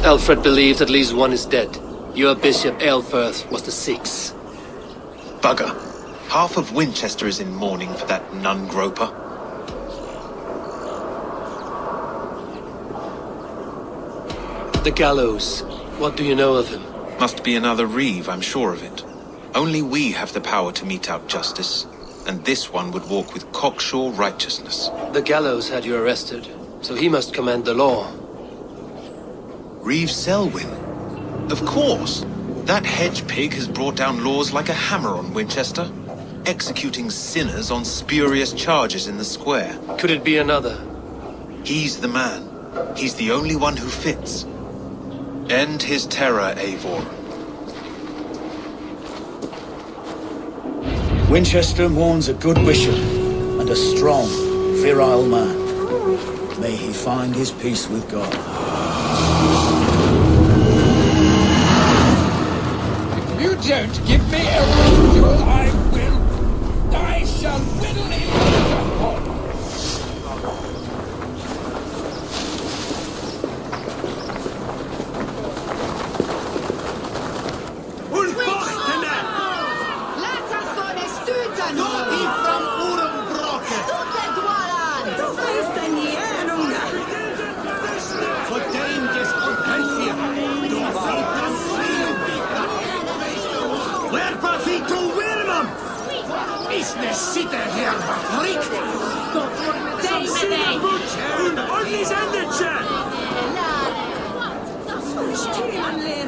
Alfred believes at least one is dead. Your bishop, Eivor, was the sixth. Bugger. Half of Winchester is in mourning for that nun-groper. The gallows. What do you know of him? Must be another Reeve, I'm sure of it. Only we have the power to mete out justice, and this one would walk with cocksure righteousness. The gallows had you arrested, so he must command the law. Reeve Selwyn? Of course. That hedge pig has brought down laws like a hammer on Winchester, executing sinners on spurious charges in the square. Could it be another? He's the man. He's the only one who fits. End his terror, Eivor. Winchester mourns a good bishop and a strong, virile man. May he find his peace with God. If you don't give me a ritual, I shall whittle it into pulp. Sitter här var riktigt.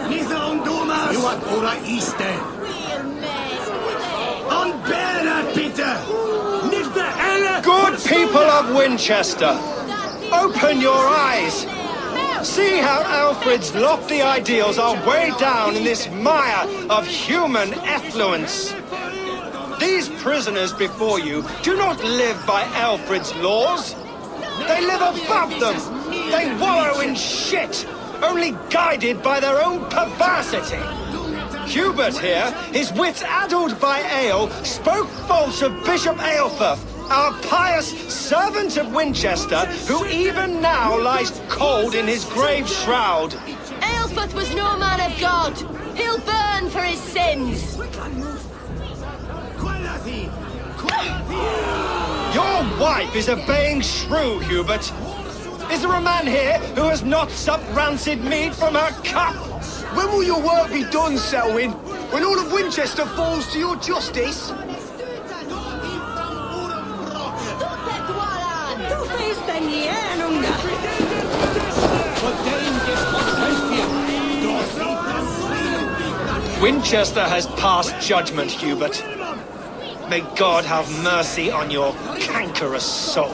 Neither ungdomar. You are våra iste. Unbära, Peter. Good people of Winchester, open your eyes. See how Alfred's lofty ideals are weighed down in this mire of human effluence. These prisoners before you do not live by Alfred's laws. They live above them. They wallow in shit, only guided by their own perversity. Hubert here, his wits addled by ale, spoke false of Bishop Eivor, our pious servant of Winchester, who even now lies cold in his grave shroud. Eivor was no man of God. He'll burn for his sins. Your wife is obeying shrew, Hubert. Is there a man here who has not supped rancid meat from her cup? When will your work be done, Selwyn? When all of Winchester falls to your justice? Winchester has passed judgment, Hubert. May God have mercy on your cankerous soul.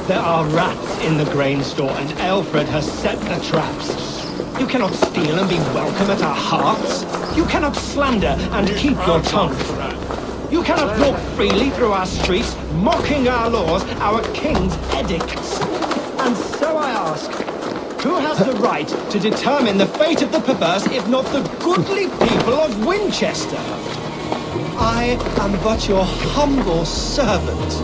There are rats in the grain store, and Alfred has set the traps. You cannot steal and be welcome at our hearths. You cannot slander and keep your tongue. You cannot walk freely through our streets, mocking our laws, our king's edicts. And so I ask, who has the right to determine the fate of the perverse, if not the goodly people of Winchester? I am but your humble servant.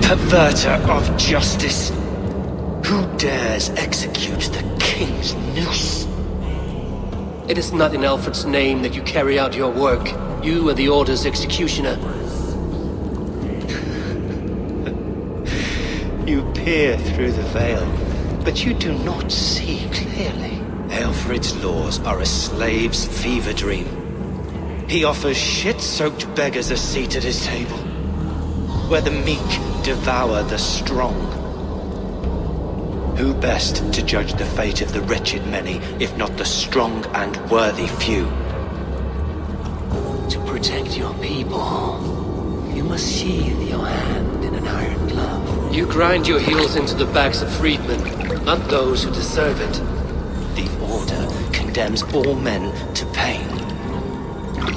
Perverter of justice. Who dares execute the king's noose? It is not in Alfred's name that you carry out your work. You are the order's executioner. You peer through the veil, but you do not see clearly. Alfred's laws are a slave's fever dream. He offers shit-soaked beggars a seat at his table, where the meek devour the strong. Who best to judge the fate of the wretched many, if not the strong and worthy few? To protect your people, you must sheathe your hand in an iron glove. You grind your heels into the backs of freedmen, not those who deserve it. The Order condemns all men to pain.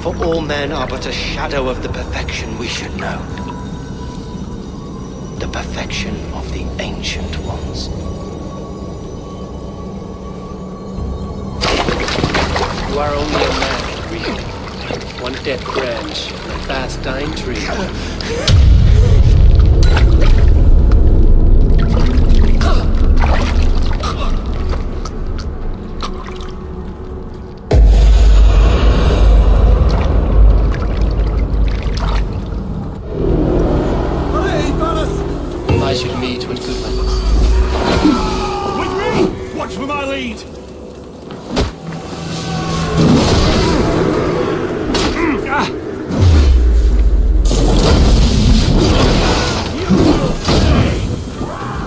For all men are but a shadow of the perfection we should know. The perfection of the Ancient Ones. You are only a man, really. One dead branch, a fast dying tree. I should meet with Goodman. With me! Watch for my lead!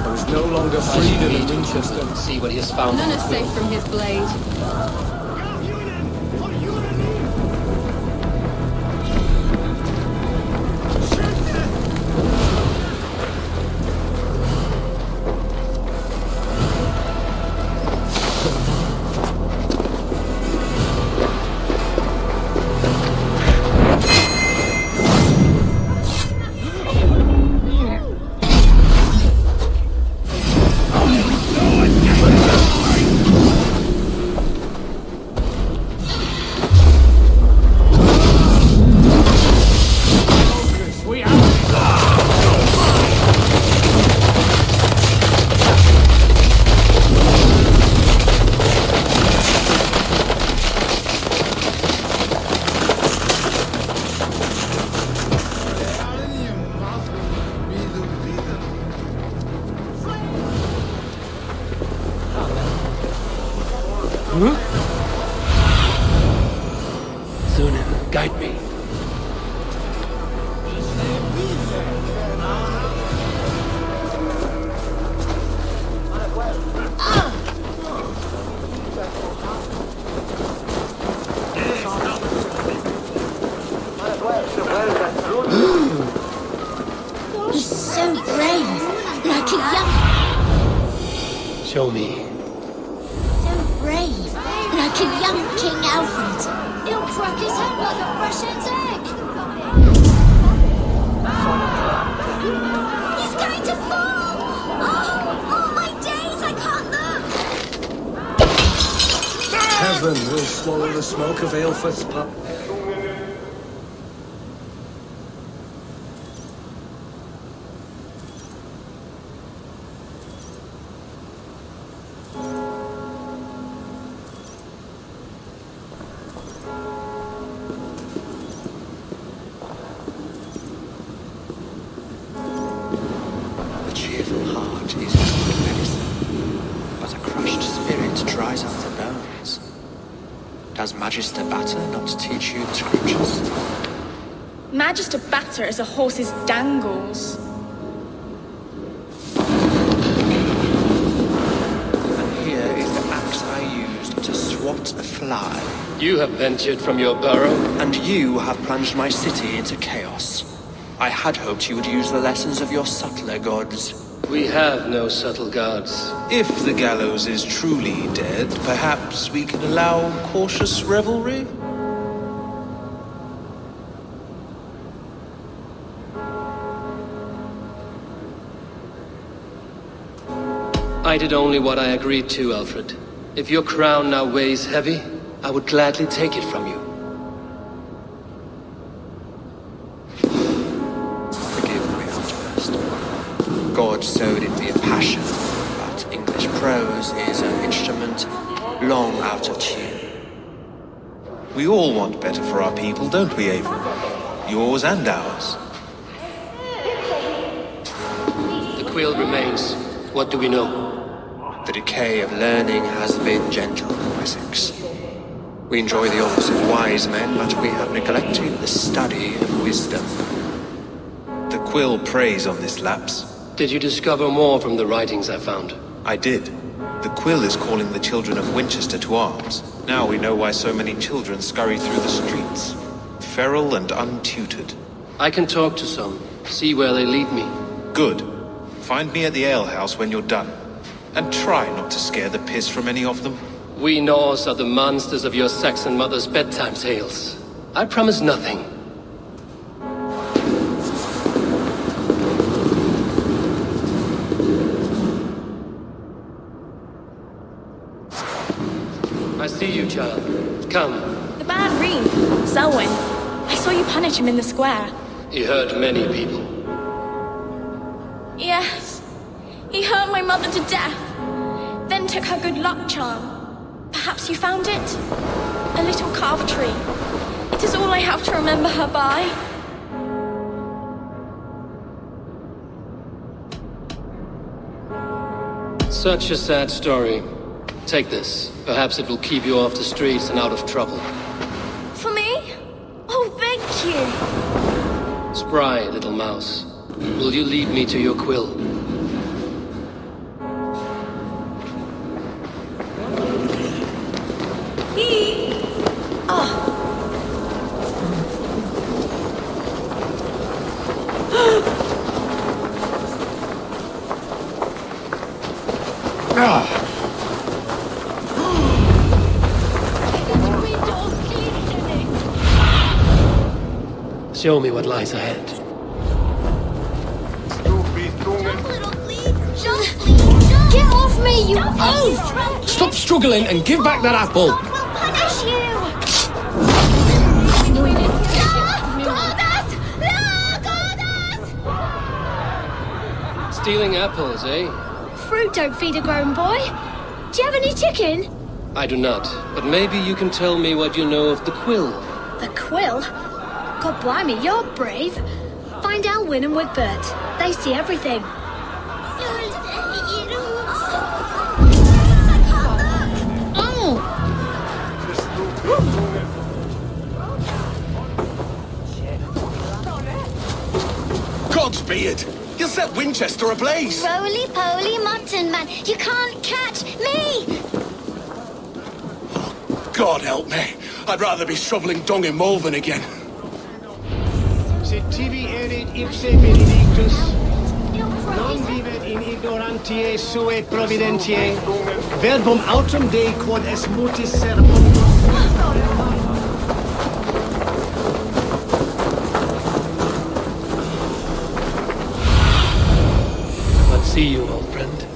There is no longer freedom in Winchester. See what he has found. None is safe from his blade. Sunan, guide me. He's so brave, like a young... Show me. So brave, like a young King Alfred. He'll crack his head like a fresh hen's egg. He's going to fall! Oh, my days, I can't look! Heaven will swallow the smoke of Aelfred's blood. A cheerful heart is good medicine, but a crushed spirit dries up the bones. Does Magister Batter not teach you the scriptures? Magister Batter is a horse's dangles. And here is the axe I used to swat a fly. You have ventured from your burrow. And you have plunged my city into chaos. I had hoped you would use the lessons of your subtler gods. We have no subtle gods. If the gallows is truly dead, perhaps we can allow cautious revelry? I did only what I agreed to, Alfred. If your crown now weighs heavy, I would gladly take it from you. Forgive my outburst. God sowed in me a passion, but English prose is an instrument long out of tune. We all want better for our people, don't we, Eivor? Yours and ours. The quill remains. What do we know? The decay of learning has been gentle in Wessex. We enjoy the office of wise men, but we have neglected the study of wisdom. The quill preys on this lapse. Did you discover more from the writings I found? I did. The quill is calling the children of Winchester to arms. Now we know why so many children scurry through the streets. Feral and untutored. I can talk to some, see where they lead me. Good. Find me at the alehouse when you're done. And try not to scare the piss from any of them. We Norse are the monsters of your Saxon mother's bedtime tales. I promise nothing. I see you, child. Come. The bad reeve, Selwyn. I saw you punish him in the square. He hurt many people. Yes. He hurt my mother to death. Then took her good luck charm. Perhaps you found it? A little carved tree. It is all I have to remember her by. Such a sad story. Take this. Perhaps it will keep you off the streets and out of trouble. For me? Oh, thank you. Spry, little mouse. Will you lead me to your quill? Show me what lies ahead. Get off me, you oaf! Stop struggling and give back that apple! We'll punish you! Stealing apples, eh? Fruit don't feed a grown boy. Do you have any chicken? I do not, but maybe you can tell me what you know of the quill. The quill? God blimey, you're brave. Find Elwyn and Wigbert. They see everything. Gods be it! You set Winchester ablaze! Roly-poly mutton man, you can't catch me! God help me. I'd rather be shoveling dung in Malvern again. Se tibi erit ipse benedictus, non vivet in ignorantiae sue providentiae, verbum autem Dei quod es mutis servum. Let's see you, old friend.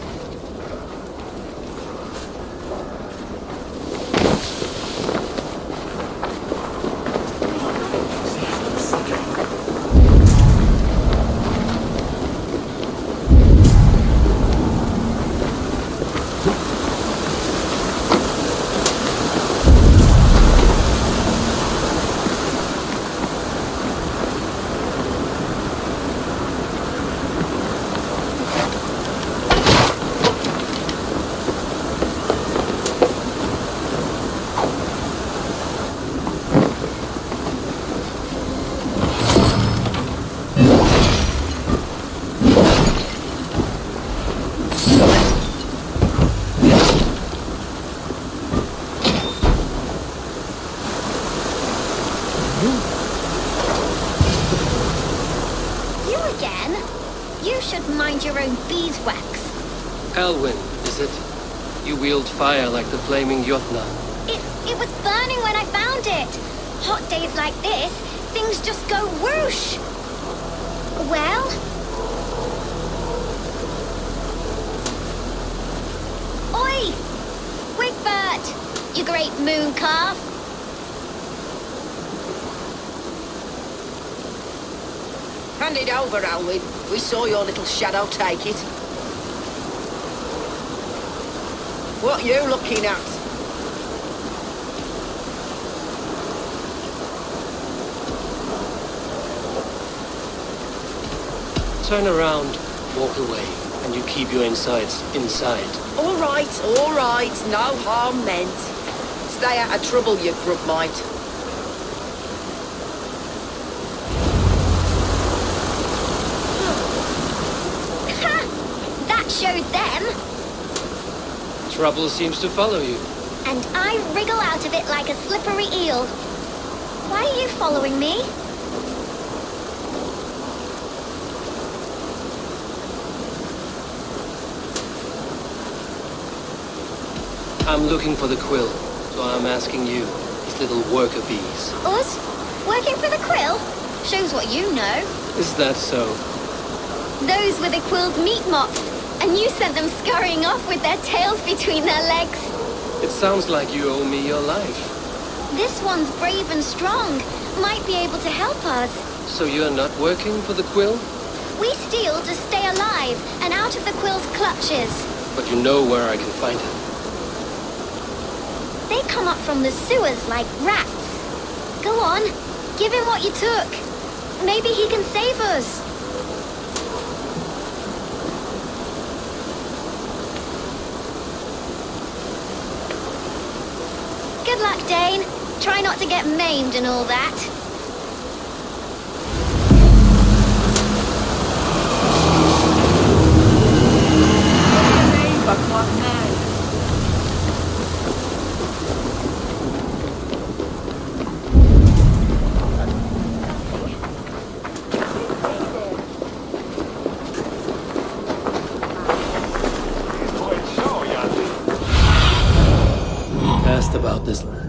Elwyn, is it? You wield fire like the flaming Jotna. It was burning when I found it. Hot days like this, things just go whoosh. Well? Oi! Wigbert! You great moon calf! Hand it over, Elwyn. We saw your little shadow take it. What are you looking at? Turn around, walk away, and you keep your insides inside. All right, no harm meant. stay out of trouble, you grub mite. That showed them. Trouble seems to follow you. And I wriggle out of it like a slippery eel. Why are you following me? I'm looking for the quill, so I'm asking you, these little worker bees. Us? Working for the quill? Shows what you know. Is that so? Those were the quill's meat mops, and you sent them scurrying off with their tails between their legs. It sounds like you owe me your life. This one's brave and strong. Might be able to help us. So you're not working for the quill? We steal to stay alive and out of the quill's clutches. But you know where I can find it. They come up from the sewers like rats. Go on, give him what you took. Maybe he can save us. Good luck, Dane. Try not to get maimed and all that. Asked about this land.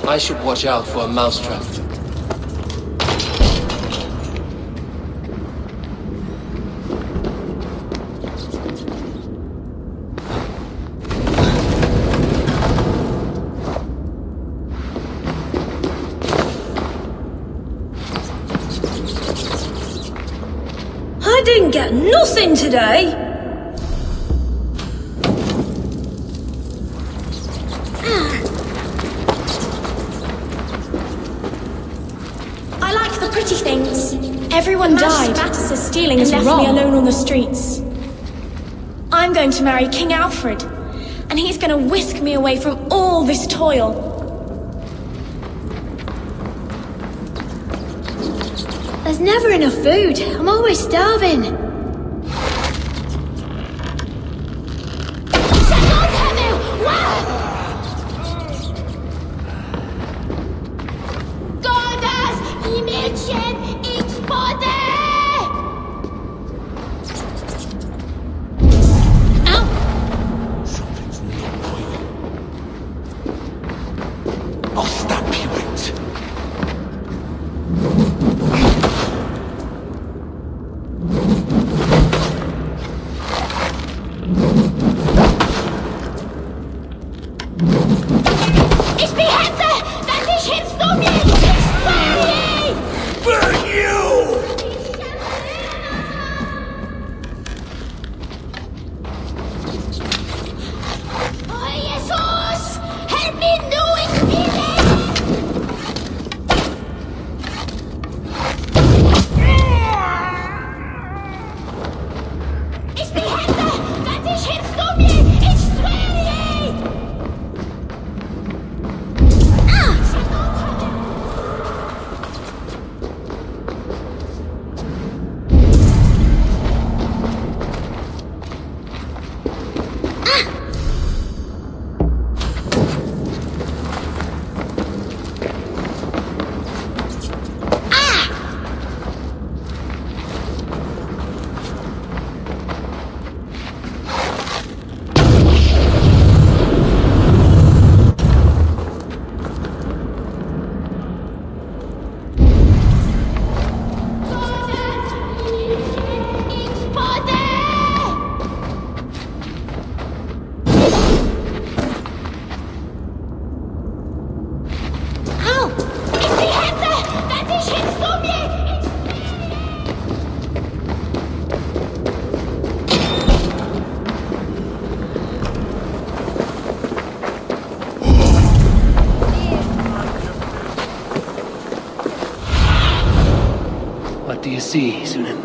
I should watch out for a mousetrap. I didn't get nothing today. I like the pretty things. Everyone died. Mattis' stealing and left me alone on the streets. I'm going to marry King Alfred, and he's going to whisk me away from all this toil. There's never enough food. I'm always starving. I'll stab you it. do you see, Sunan?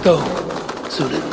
Go, Sunan.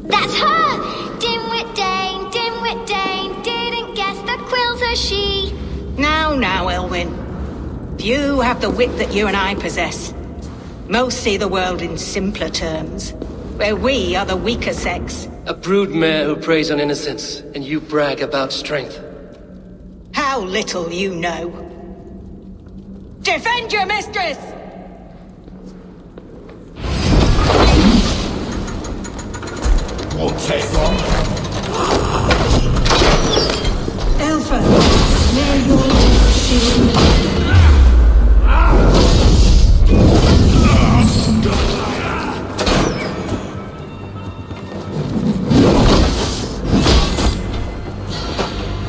That's her! Dimwit Dane, didn't guess the quill's a she. Now, Elwyn. Few have the wit that you and I possess. Most see the world in simpler terms, where we are the weaker sex. A broodmare who preys on innocence, and you brag about strength. How little you know. Defend your mistress! Won't take long. Elfa, may your shield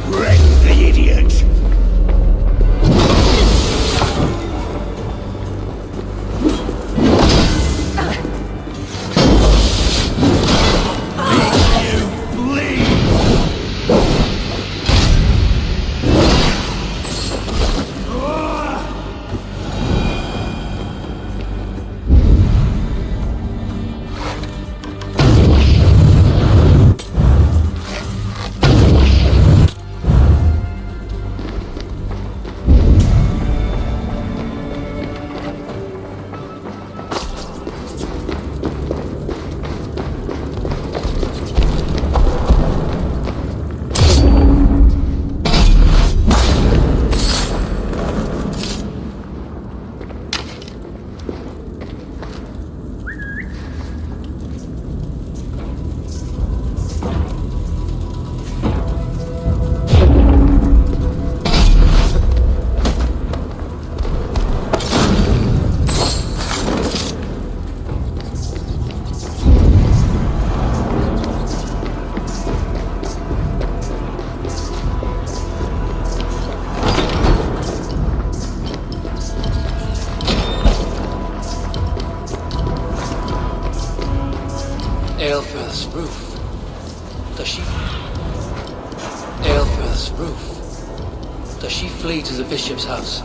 Wreck the idiot. Does she flee to the bishop's house?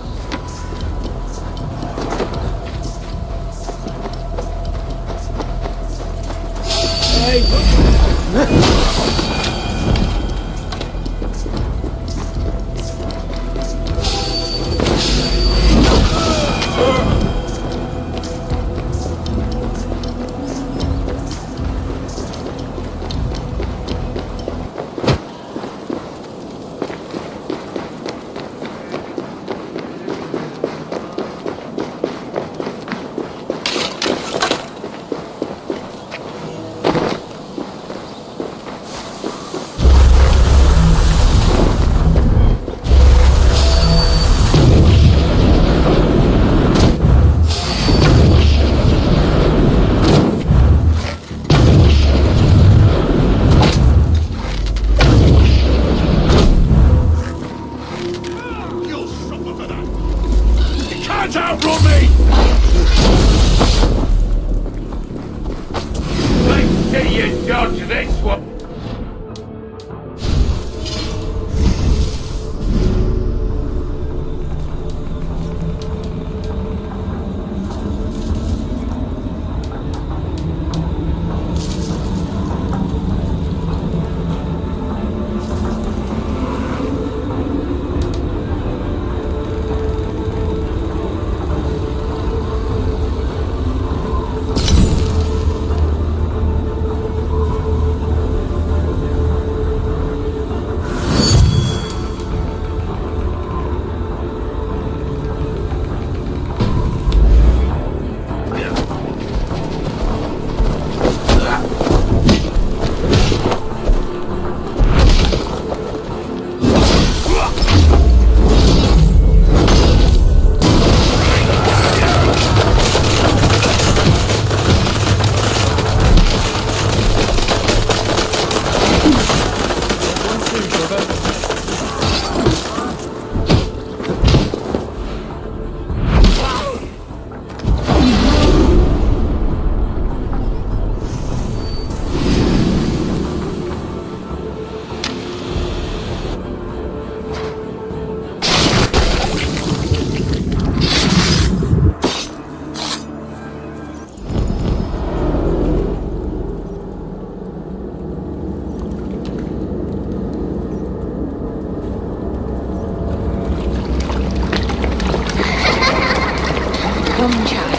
Come, child,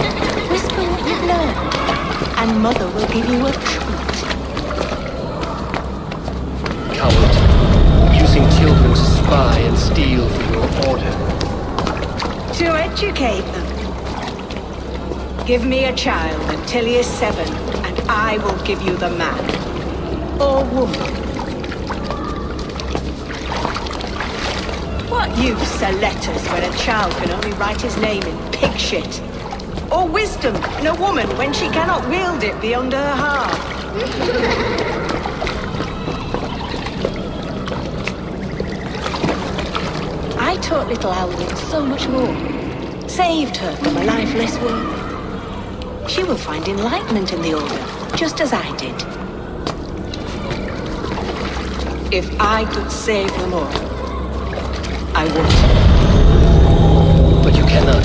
whisper what you've learned, and Mother will give you a treat. Coward. Using children to spy and steal for your order. To educate them. Give me a child until he is 7, and I will give you the man. Or woman. What use are letters when a child can only write his name in pig shit? Or wisdom in a woman when she cannot wield it beyond her heart? I taught little Alwyn so much more. Saved her from a lifeless world. She will find enlightenment in the Order, just as I did. If I could save them all, I would. But you cannot.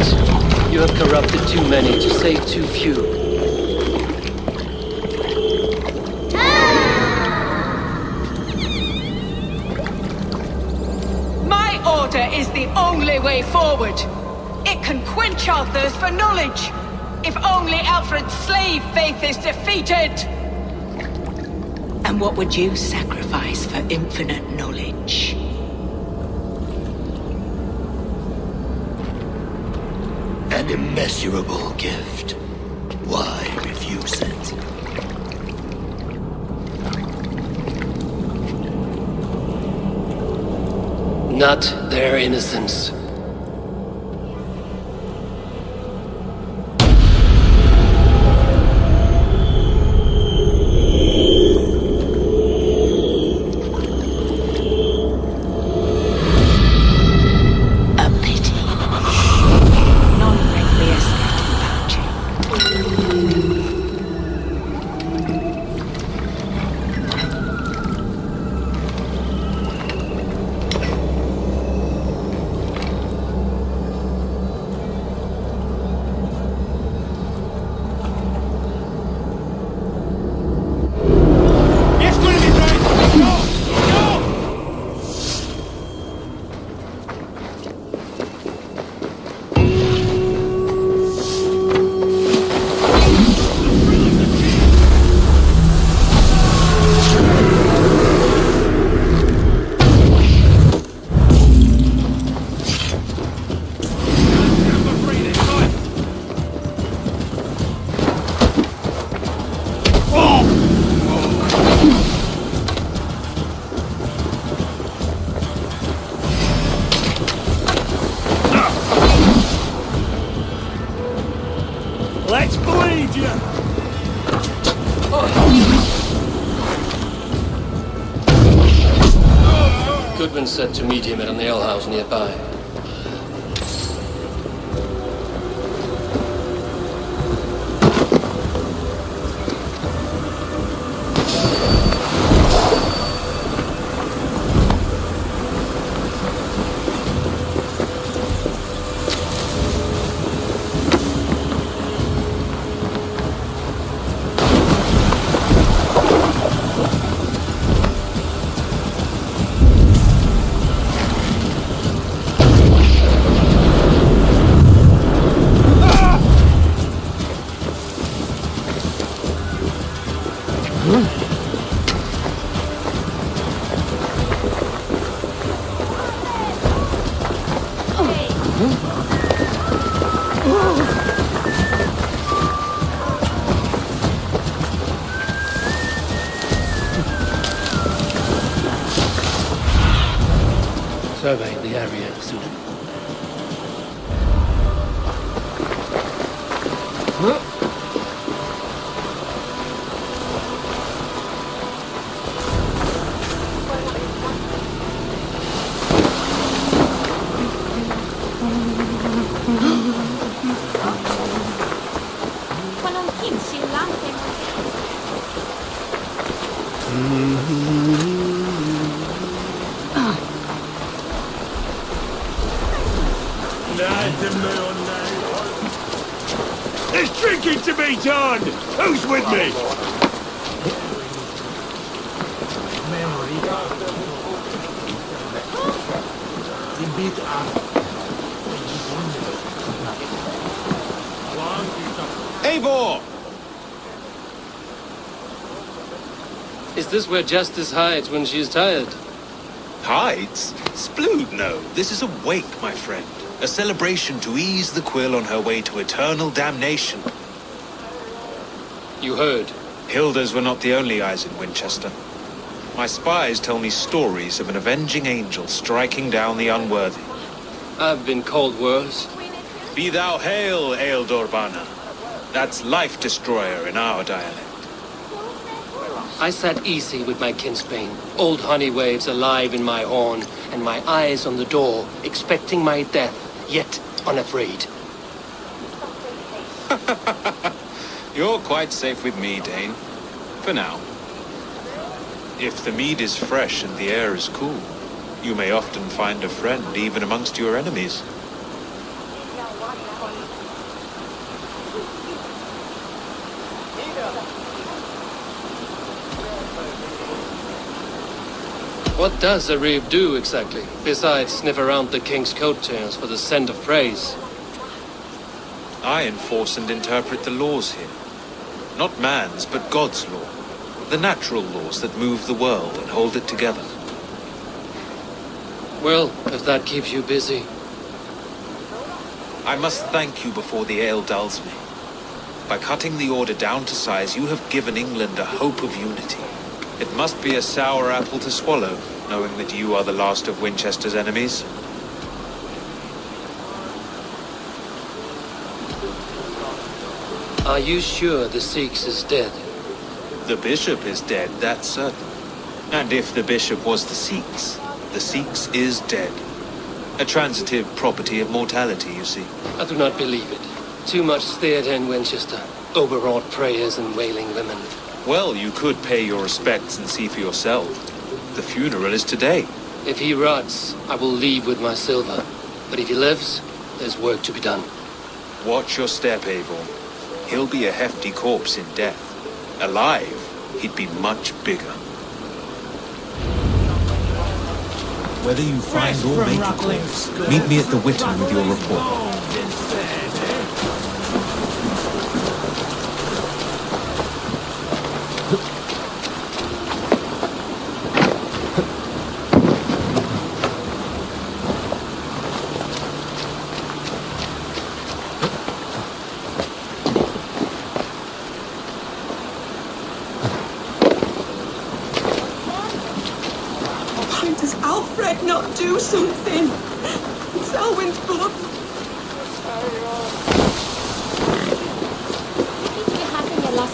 You have corrupted too many to save too few. My order is the only way forward. It can quench our thirst for knowledge. If only Alfred's slave faith is defeated. And what would you sacrifice for infinite knowledge? An immeasurable gift. Why refuse it? Not their innocence. Goodman said to meet him at an alehouse nearby. Survey the area, student. There's drinking to be done! Who's with me? Eivor! Is this where Justice hides when she's tired? Hides? Splood, no. This is a wake, my friend. A celebration to ease the quill on her way to eternal damnation. You heard. Hilda's were not the only eyes in Winchester. My spies tell me stories of an avenging angel striking down the unworthy. I've been called worse. Be thou hail, Eildorbana. That's life destroyer in our dialect. I sat easy with my kinsbane, old honey waves alive in my horn, and my eyes on the door, expecting my death, yet unafraid. You're quite safe with me, Dane. For now. If the mead is fresh and the air is cool, you may often find a friend even amongst your enemies. What does a reeve do exactly, besides sniff around the king's coattails for the scent of praise? I enforce and interpret the laws here. Not man's, but God's law. The natural laws that move the world and hold it together. Well, if that keeps you busy. I must thank you before the ale dulls me. By cutting the order down to size, you have given England a hope of unity. It must be a sour apple to swallow, knowing that you are the last of Winchester's enemies. Are you sure the Sikhs is dead? The bishop is dead, that's certain. And if the bishop was the Sikhs is dead. A transitive property of mortality, you see. I do not believe it. Too much theatre in Winchester. Overwrought prayers and wailing women. Well, you could pay your respects and see for yourself. The funeral is today. If he rots, I will leave with my silver. But if he lives, there's work to be done. Watch your step, Eivor. He'll be a hefty corpse in death. Alive, he'd be much bigger. Whether you find or make a corpse, meet me at the Witten with your report. Do something! Selwyn's blood! If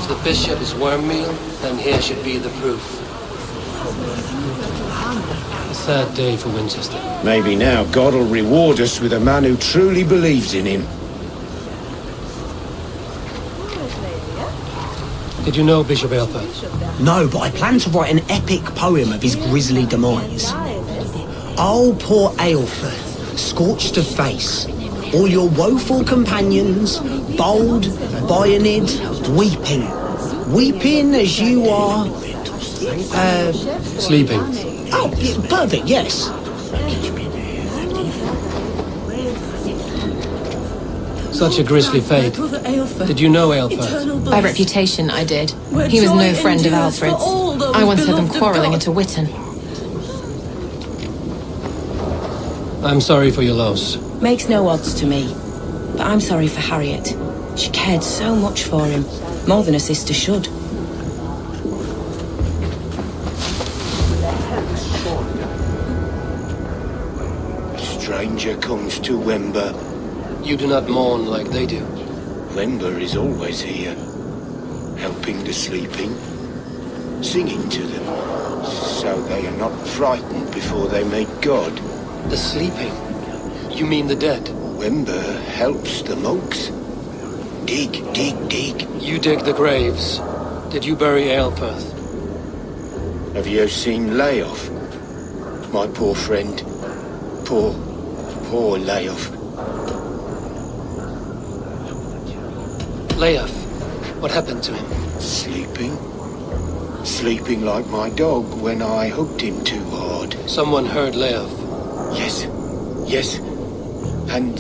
the bishop is worm meal, then here should be the proof. A sad day for Winchester. Maybe now God will reward us with a man who truly believes in him. Did you know Bishop Eivor? No, but I plan to write an epic poem of his grisly demise. Oh, poor Eivor, scorched of face, all your woeful companions, bold, bayoneted, weeping. Weeping as you are... Sleeping. Oh, yeah, perfect, yes. Such a grisly fate. Did you know Eivor? By reputation, I did. He was no friend of Alfred's. I once heard them quarrelling at a Witten. I'm sorry for your loss. Makes no odds to me. But I'm sorry for Harriet. She cared so much for him. More than a sister should. Stranger comes to Wember. You do not mourn like they do. Wember is always here, helping the sleeping, singing to them, so they are not frightened before they meet God. The sleeping? You mean the dead? Wember helps the monks. Dig, dig, dig. You dig the graves. Did you bury Eilfir? Have you seen Layoff? My poor friend. Poor Layoff. Layoff, what happened to him? Sleeping. Sleeping like my dog when I hooked him too hard. Someone heard Layoff. Yes. And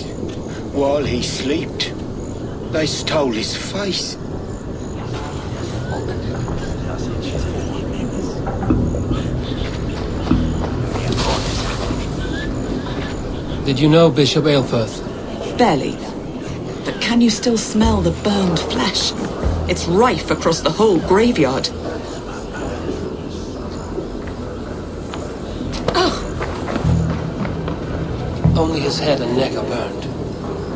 while he slept, they stole his face. Did you know Bishop Eilfir? Barely. But can you still smell the burned flesh? It's rife across the whole graveyard. Only his head and neck are burned.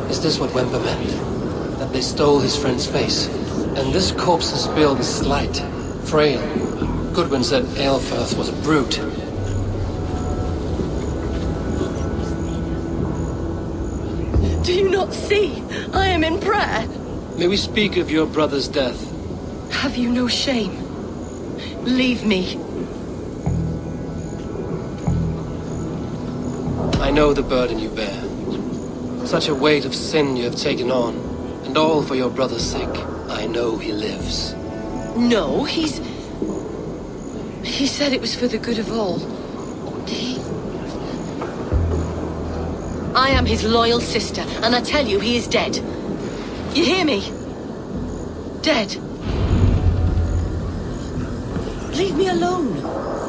Is this what Wember meant? That they stole his friend's face? And this corpse's build is slight, frail. Goodwin said Eilfir was a brute. Do you not see? I am in prayer. May we speak of your brother's death? Have you no shame? Leave me. I know the burden you bear. Such a weight of sin you have taken on. And all for your brother's sake. I know he lives. No, He said it was for the good of all. I am his loyal sister, and I tell you, he is dead. You hear me? Dead. Leave me alone.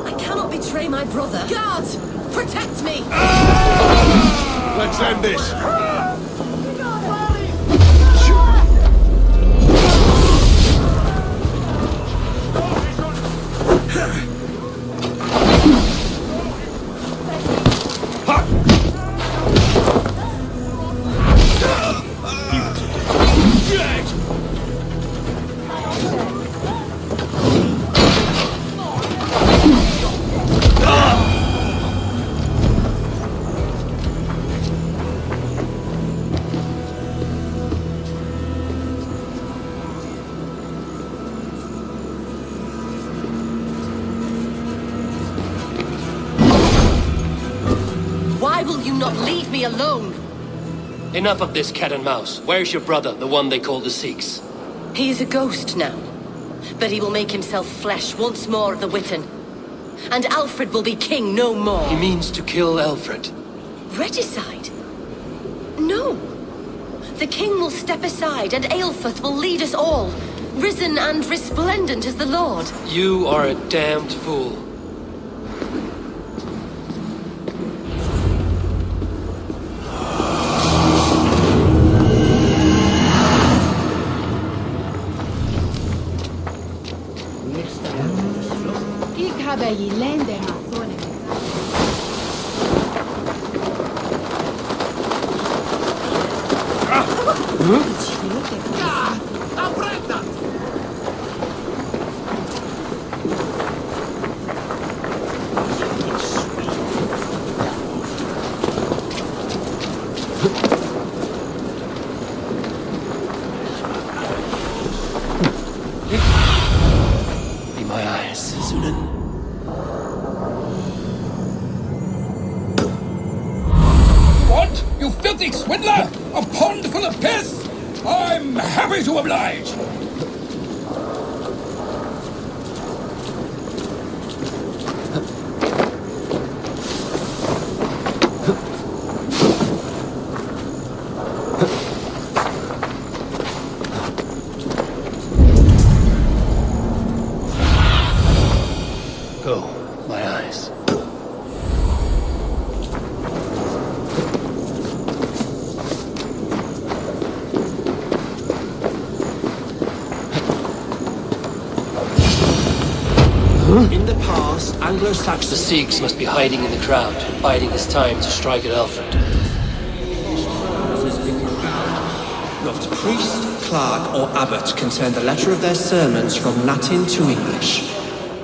I cannot betray my brother. Guards, protect me! Let's end this. Why will you not leave me alone? Enough of this cat and mouse. Where's your brother, the one they call the Sikhs? He is a ghost now. But he will make himself flesh once more at the Witten. And Alfred will be king no more. He means to kill Alfred. Regicide? No. The king will step aside and Eilfir will lead us all. Risen and resplendent as the Lord. You are a damned fool. Ich habe Be my eyes, Sunan. What? You filthy swindler! A pond full of piss? I'm happy to oblige! Go, my eyes. In the past, Anglo-Saxon... The Sikhs must be hiding in the crowd, biding his time to strike at Alfred. Not priest, clerk, or abbot can turn the letter of their sermons from Latin to English.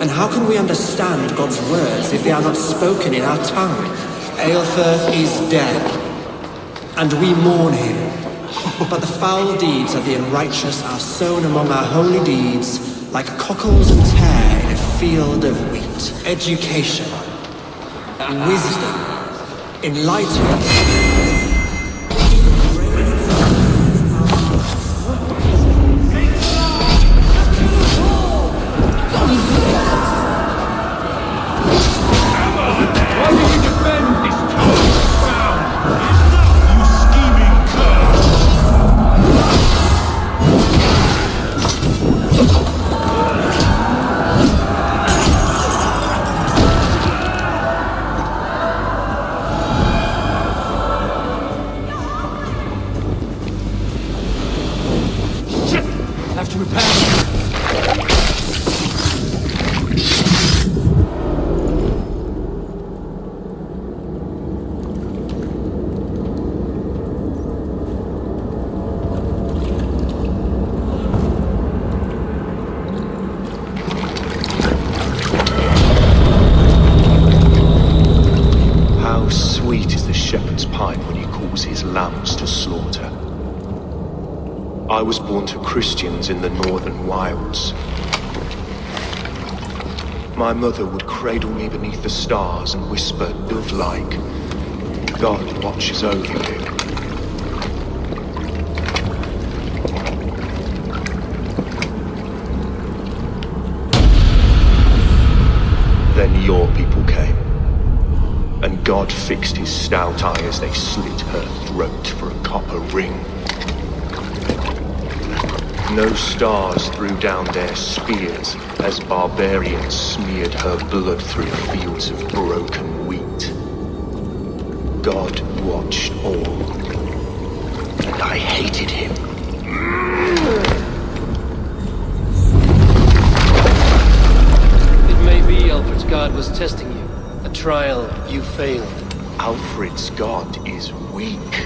And how can we understand God's words if they are not spoken in our tongue? Aelfirth is dead, and we mourn him. But the foul deeds of the unrighteous are sown among our holy deeds, like cockles and tare in a field of wheat. Education, wisdom, enlightenment. I was born to Christians in the northern wilds. My mother would cradle me beneath the stars and whisper, dove-like, God watches over you. Then your people came, and God fixed his stout eye as they slit her throat for a copper ring. No stars threw down their spears as barbarians smeared her blood through fields of broken wheat. God watched all, and I hated him. It may be Alfred's god was testing you. A trial you failed. Alfred's god is weak.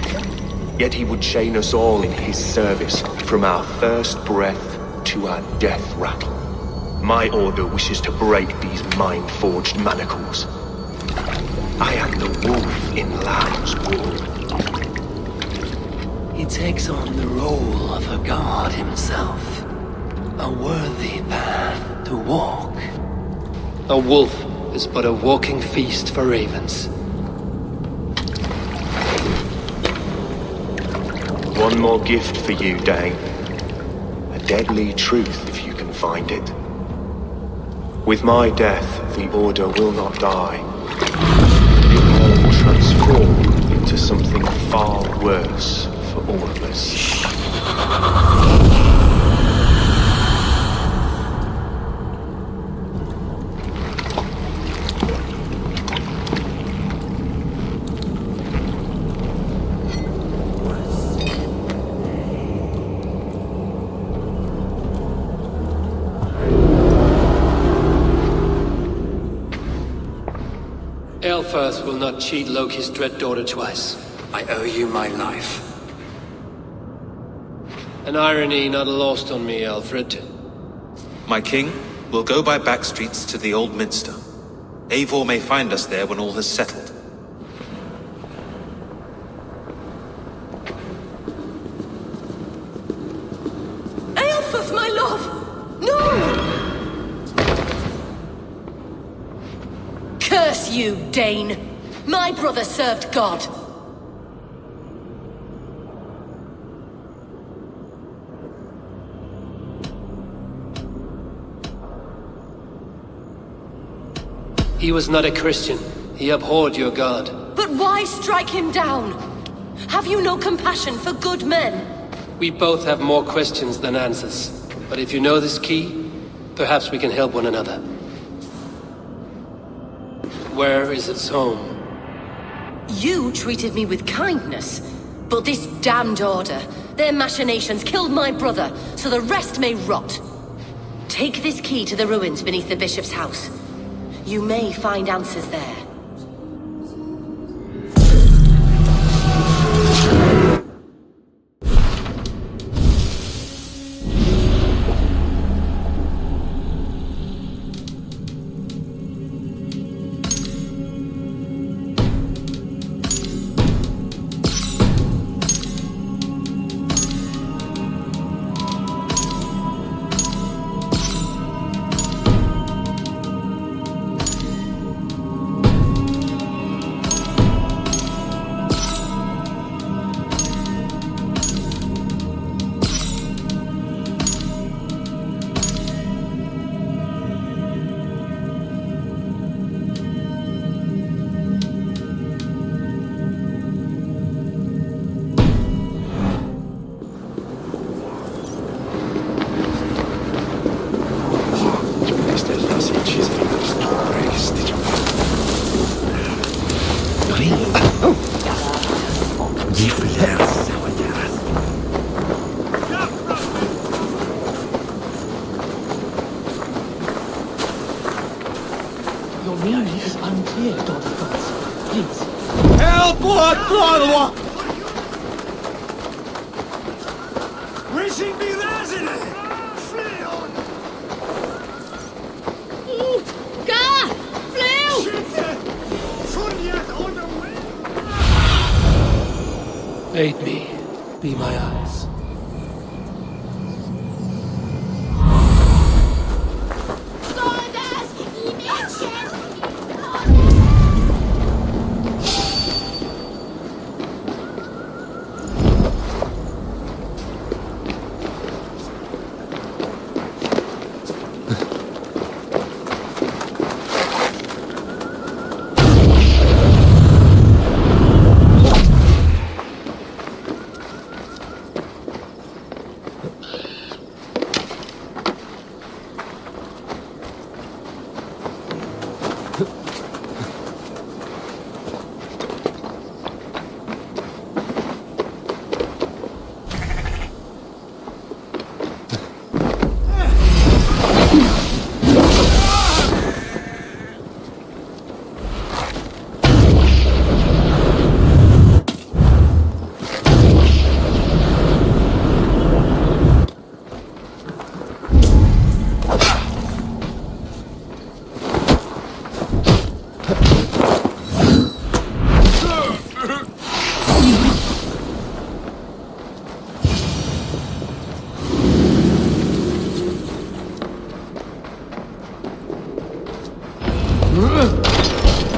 Yet he would chain us all in his service, from our first breath to our death rattle. My order wishes to break these mind-forged manacles. I am the wolf in lamb's wool. He takes on the role of a god himself. A worthy path to walk. A wolf is but a walking feast for ravens. One more gift for you, Dane. A deadly truth, if you can find it. With my death, the Order will not die. It will transform into something far worse for all of us. Aelfirth will not cheat Loki's dread daughter twice. I owe you my life. An irony not lost on me, Alfred. My king, we'll go by back streets to the Old Minster. Eivor may find us there when all has settled. Aelfirth, my love! No! Curse you, Dane! My brother served God. He was not a Christian. He abhorred your God. But why strike him down? Have you no compassion for good men? We both have more questions than answers. But if you know this key, perhaps we can help one another. Where is its home? You treated me with kindness. But this damned order, their machinations killed my brother, so the rest may rot. Take this key to the ruins beneath the bishop's house. You may find answers there. Your meaning is unclear, Daughter Gods. Please. Help! Wishing me resident! Flee on! God! Flew! Funniet on the way! Aid me. Be my eyes.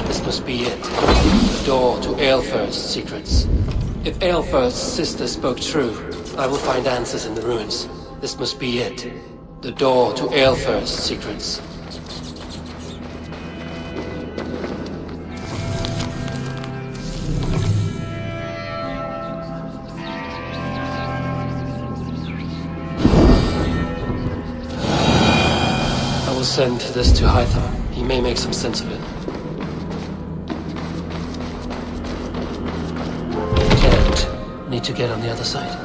This must be it. The door to Aelfirth's secrets. If Aelfirth's sister spoke true, I will find answers in the ruins. This must be it. The door to Aelfirth's secrets. I will send this to Hytham. He may make some sense of it. Can't. Need to get on the other side.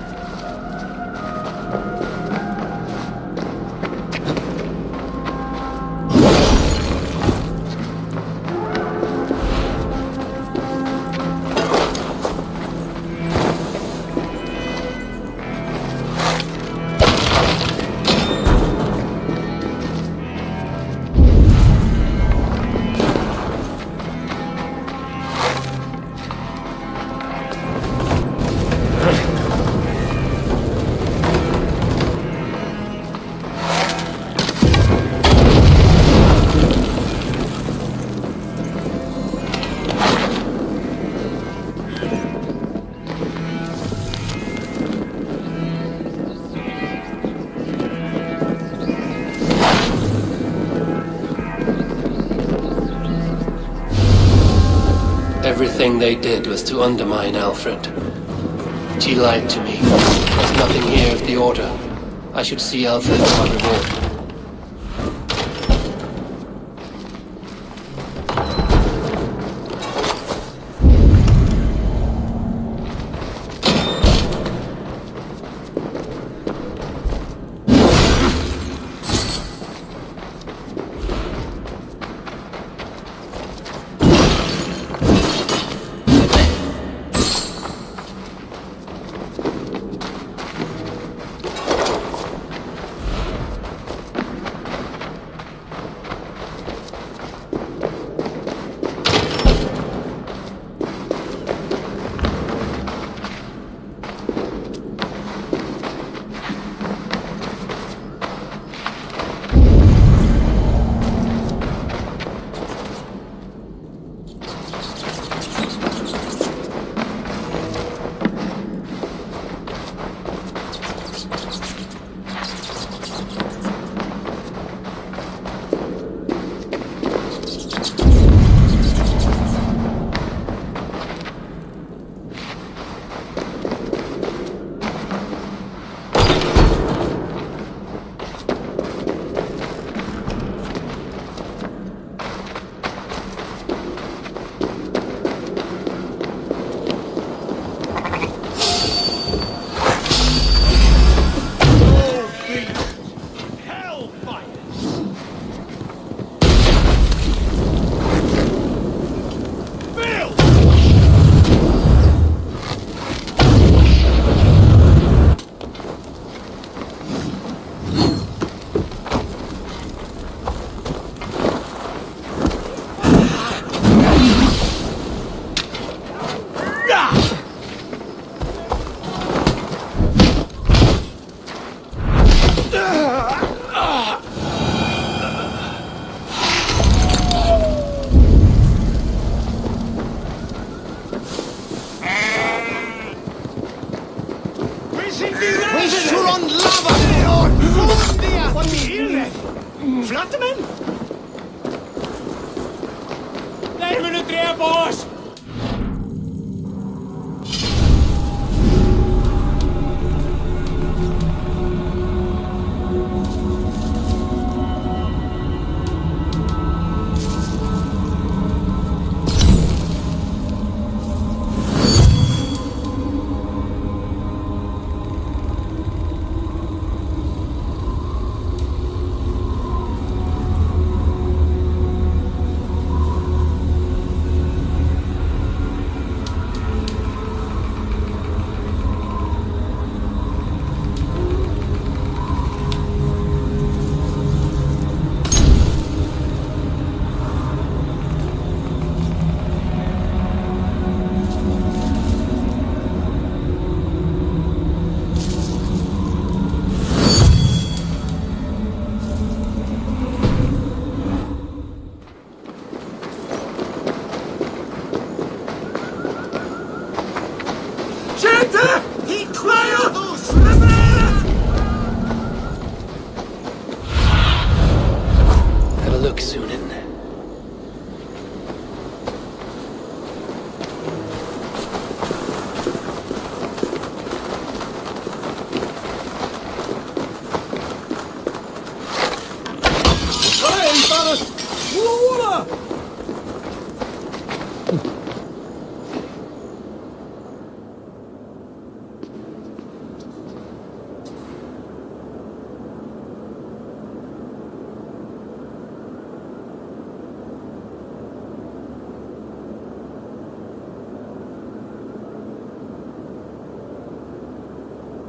Everything they did was to undermine Alfred. She lied to me. There's nothing here of the Order. I should see Alfred for my reward.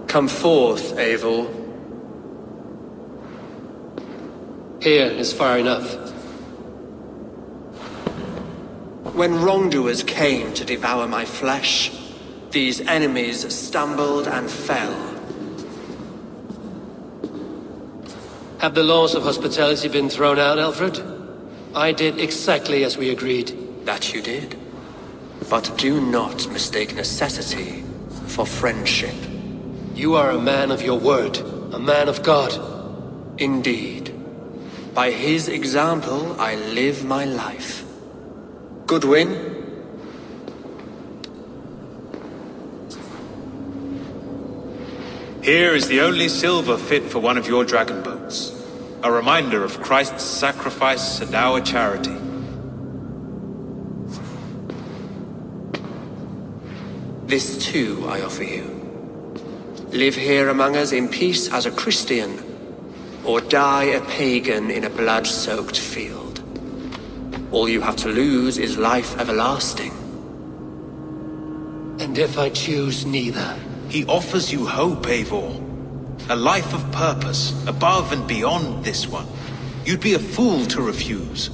Come forth, Eivor. Here is far enough. When wrongdoers came to devour my flesh, these enemies stumbled and fell. Have the laws of hospitality been thrown out, Alfred? I did exactly as we agreed. That you did. But do not mistake necessity for friendship. You are a man of your word, a man of God. Indeed. By his example, I live my life. Goodwin, Here is the only silver fit for one of your dragon boats. A reminder of Christ's sacrifice and our charity. This too I offer you. Live here among us in peace as a Christian, or die a pagan in a blood-soaked field. All you have to lose is life everlasting. And if I choose neither? He offers you hope, Eivor. A life of purpose, above and beyond this one. You'd be a fool to refuse.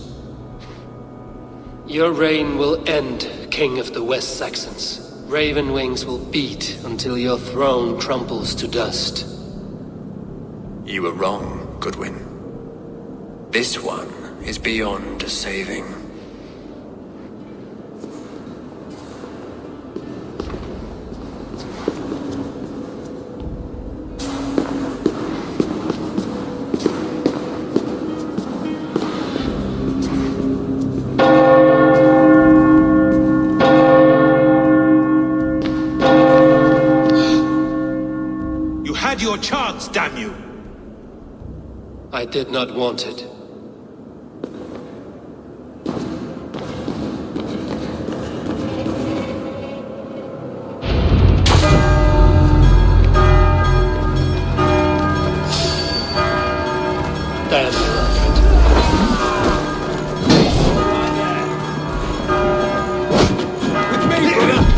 Your reign will end, King of the West Saxons. Raven wings will beat until your throne crumples to dust. You were wrong, Goodwin. This one is beyond saving. Your chance, damn you! I did not want it. Damn you, Alfred. With me, brother!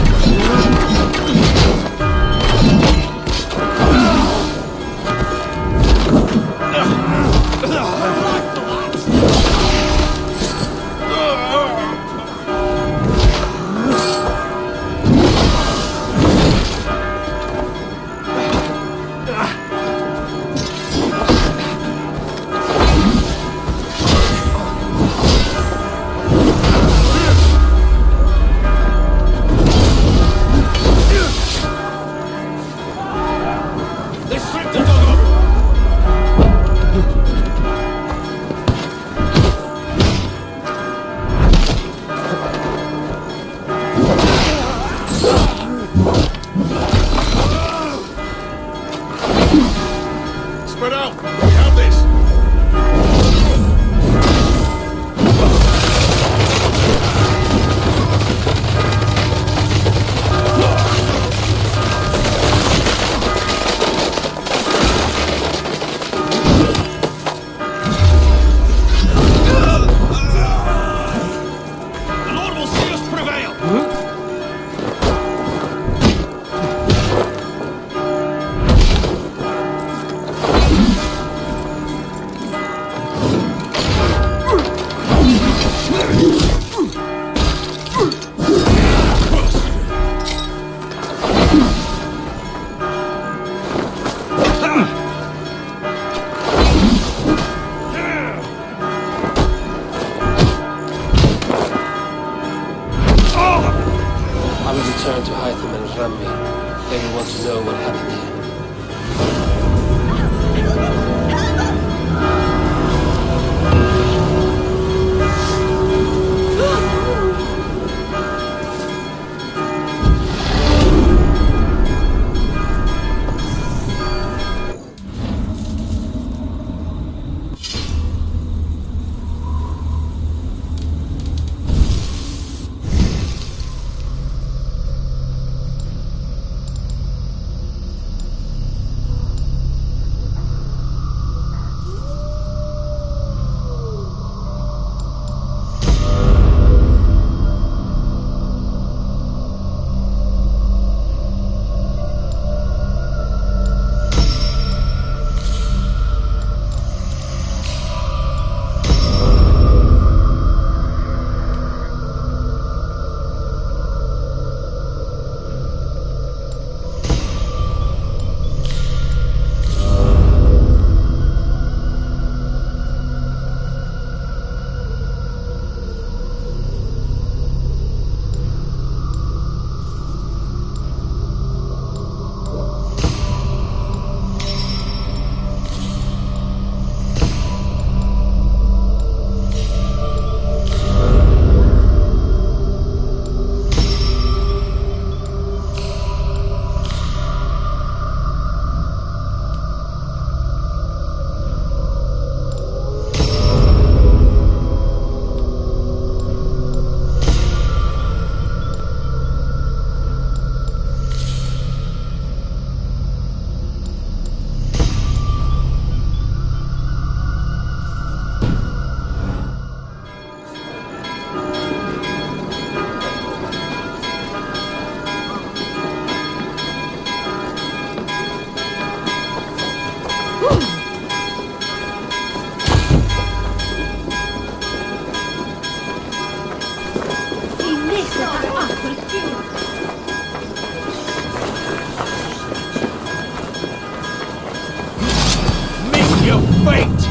your fate!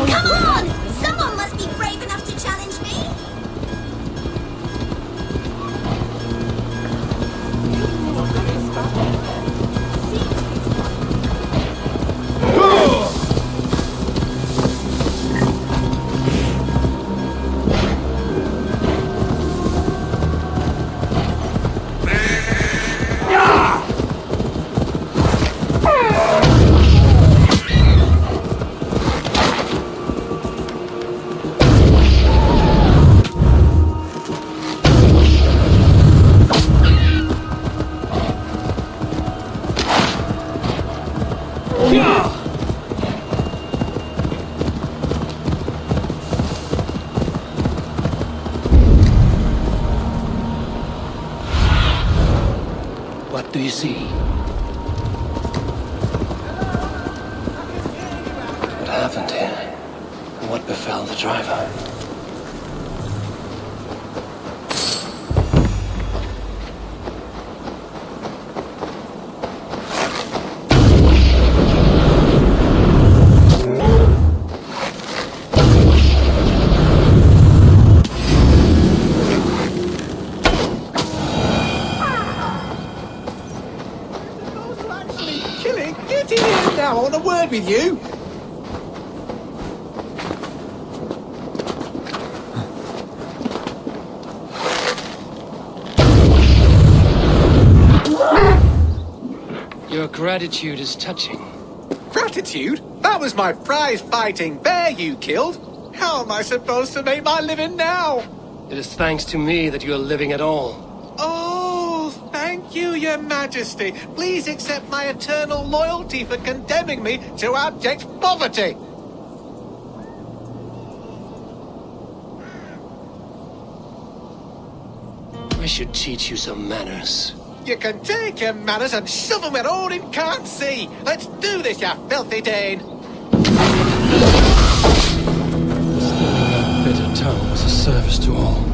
Come on! Someone must be brave enough to challenge me! What do you see? What happened here? And what befell the driver? Killing, get in here now, I want a word with you! Your gratitude is touching. Gratitude? That was my prize-fighting bear you killed! How am I supposed to make my living now? It is thanks to me that you are living at all. Oh, thank you, your majesty. Please accept my eternal loyalty for condemning me to abject poverty. I should teach you some manners. You can take your manners and shove them where Odin can't see. Let's do this, you filthy Dane. Stilling that bitter tongue was a service to all.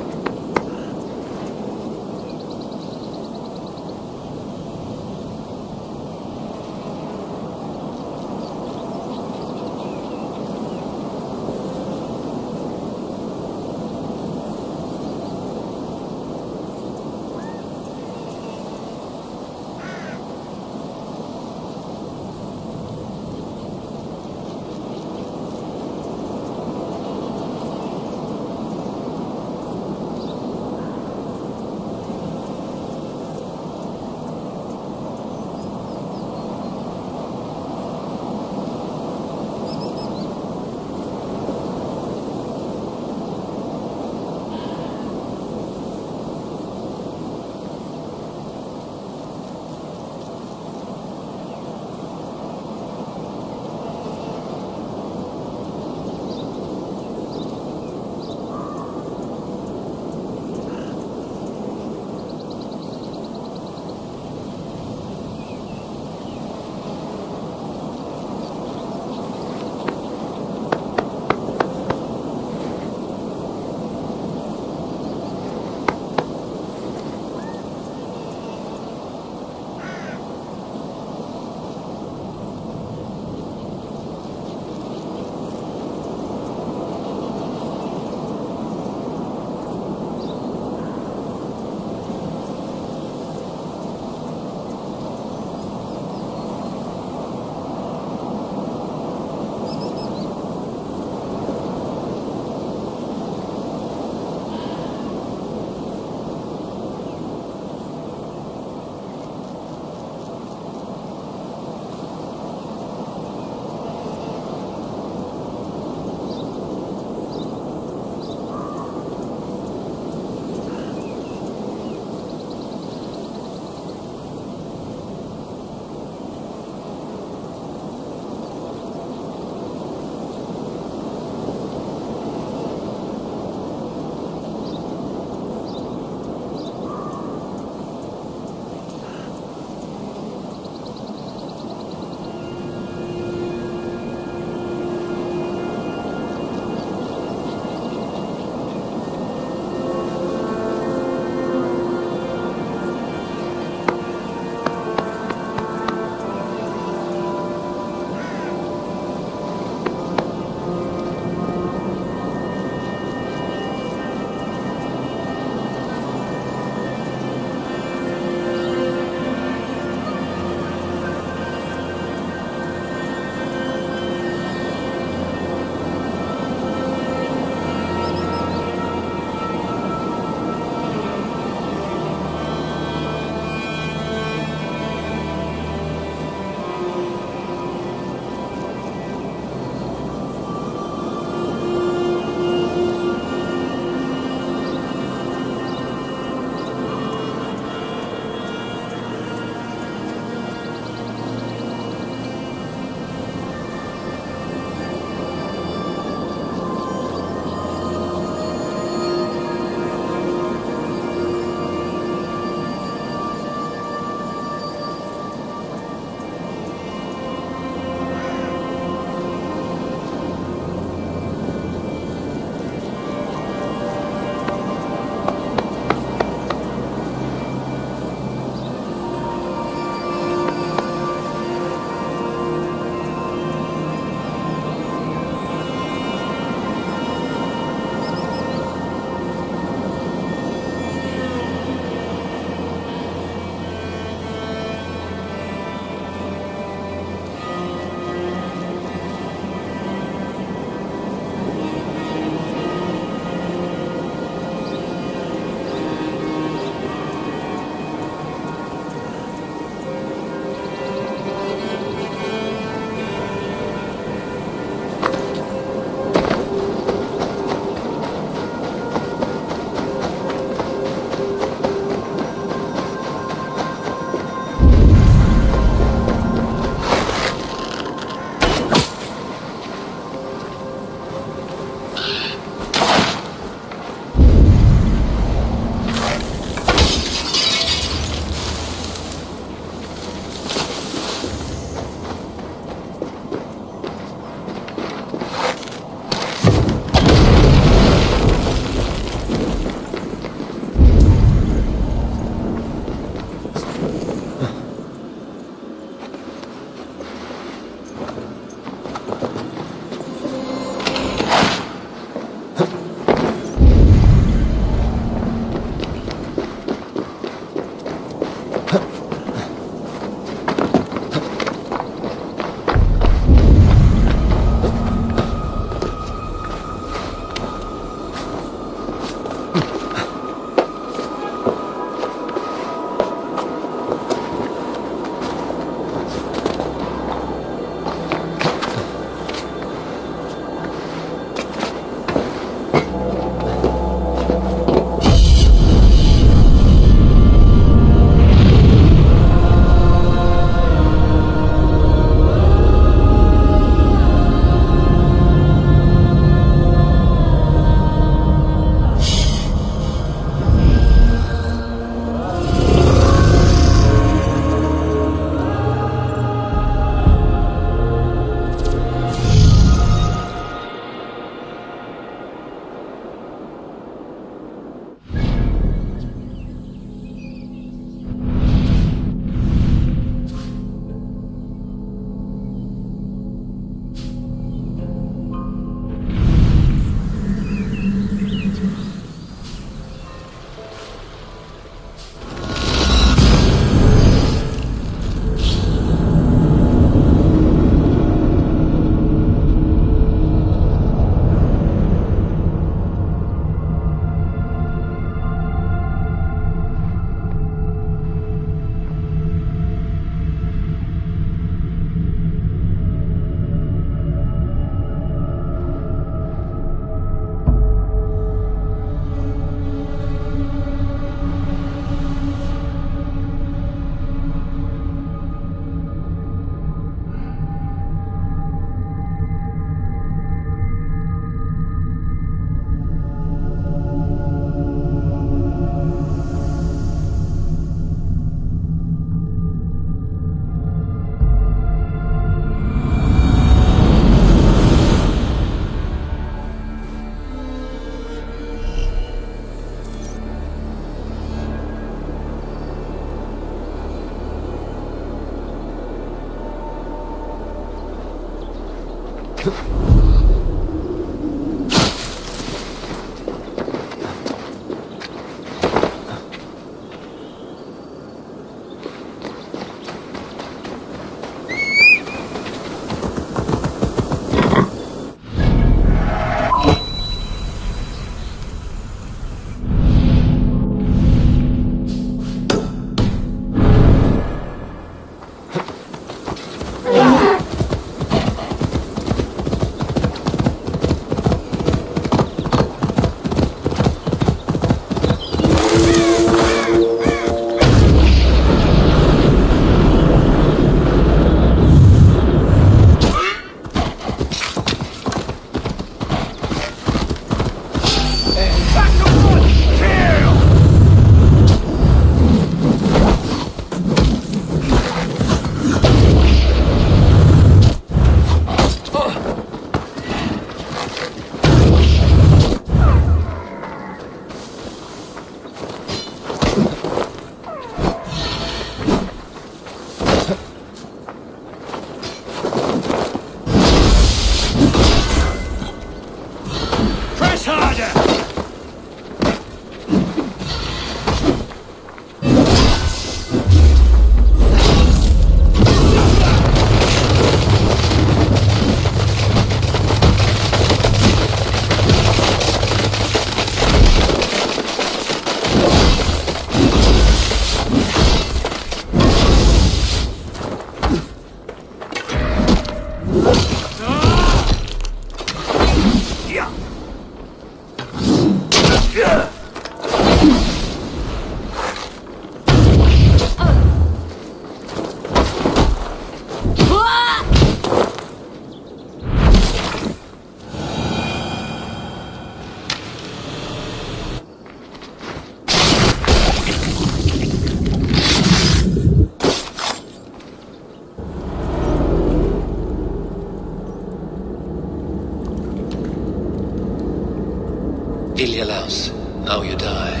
Now you die.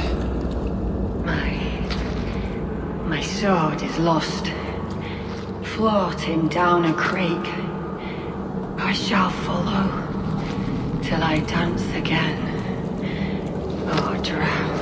My sword is lost. Floating down a creek. I shall follow till I dance again or drown.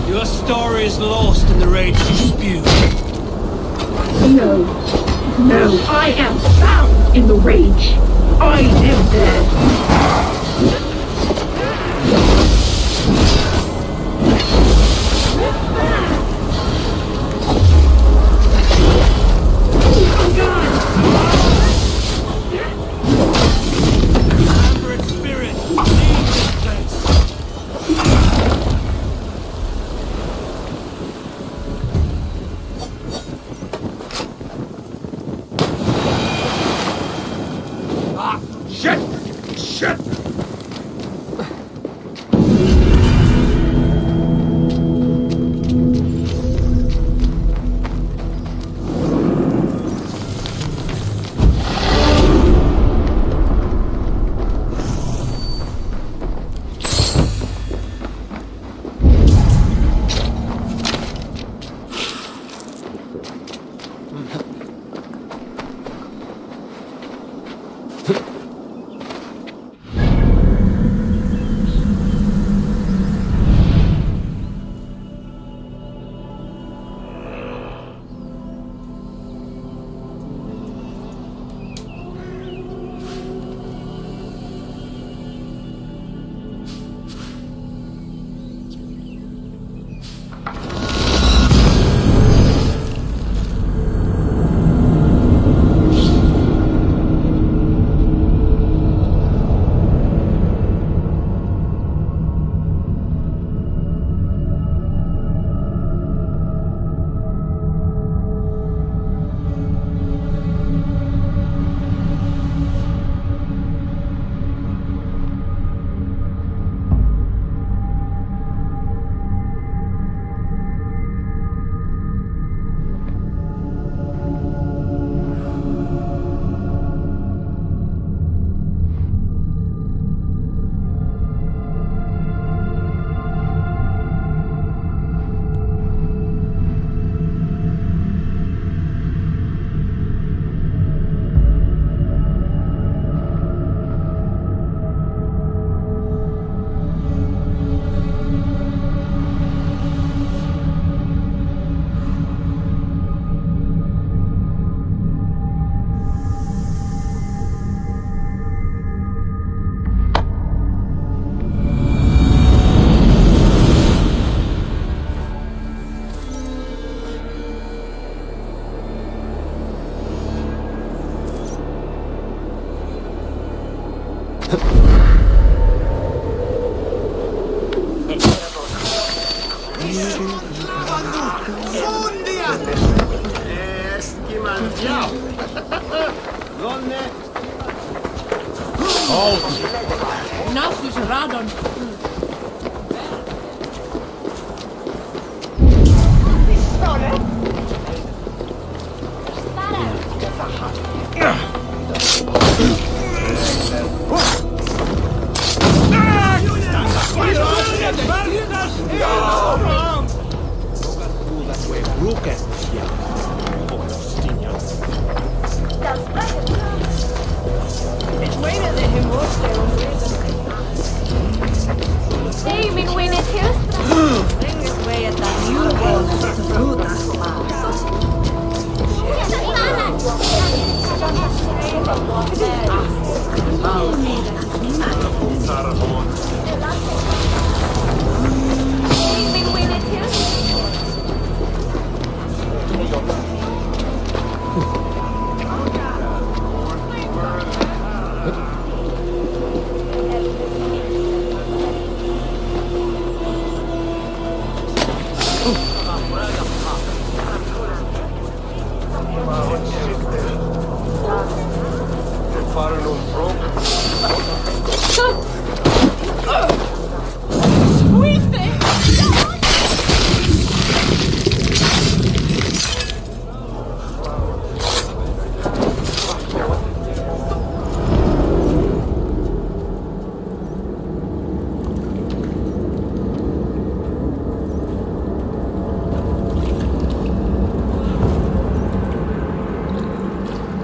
Your story is lost in the rage of dispute. No. No, I am found in the rage. I live there.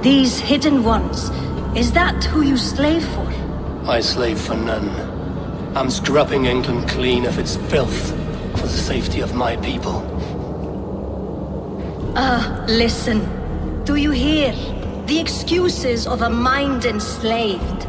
These hidden ones, is that who you slave for? I slave for none. I'm scrubbing England clean of its filth for the safety of my people. Listen. Do you hear? The excuses of a mind enslaved.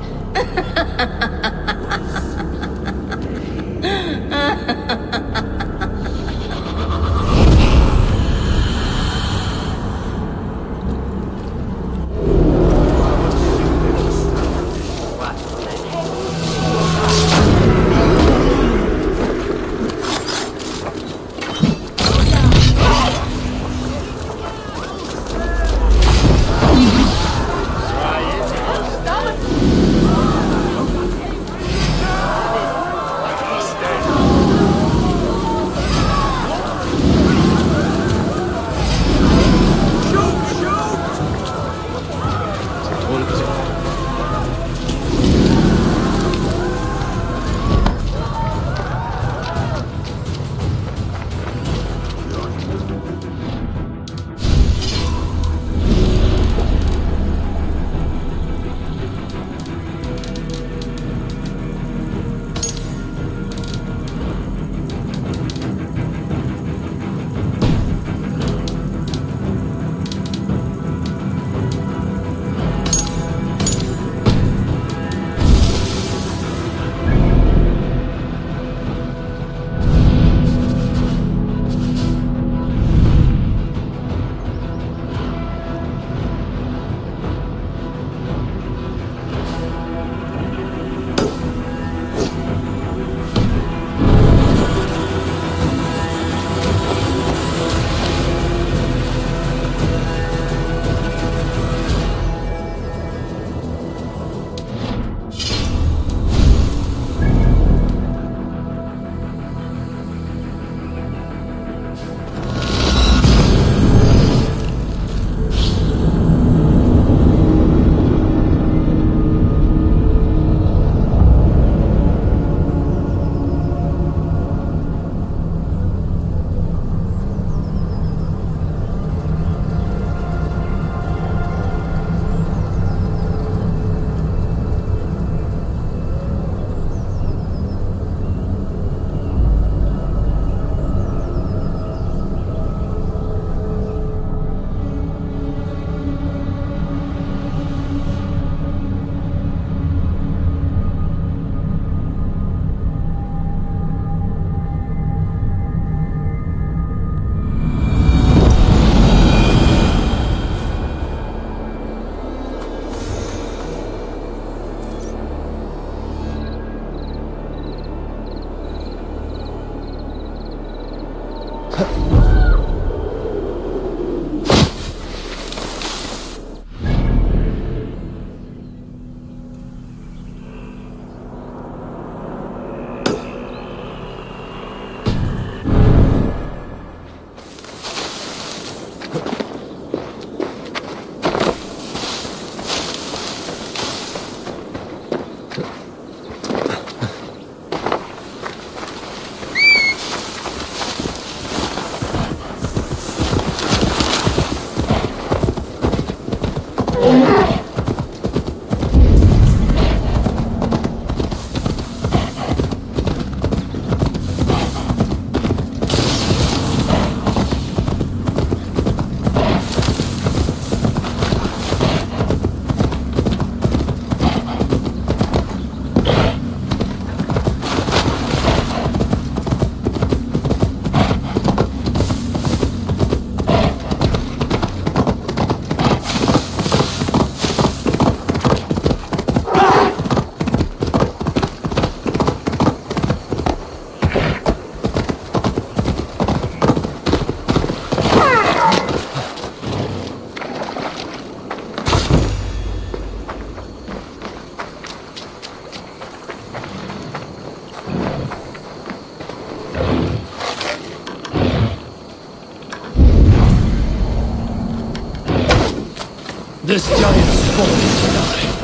This giant spawn to die.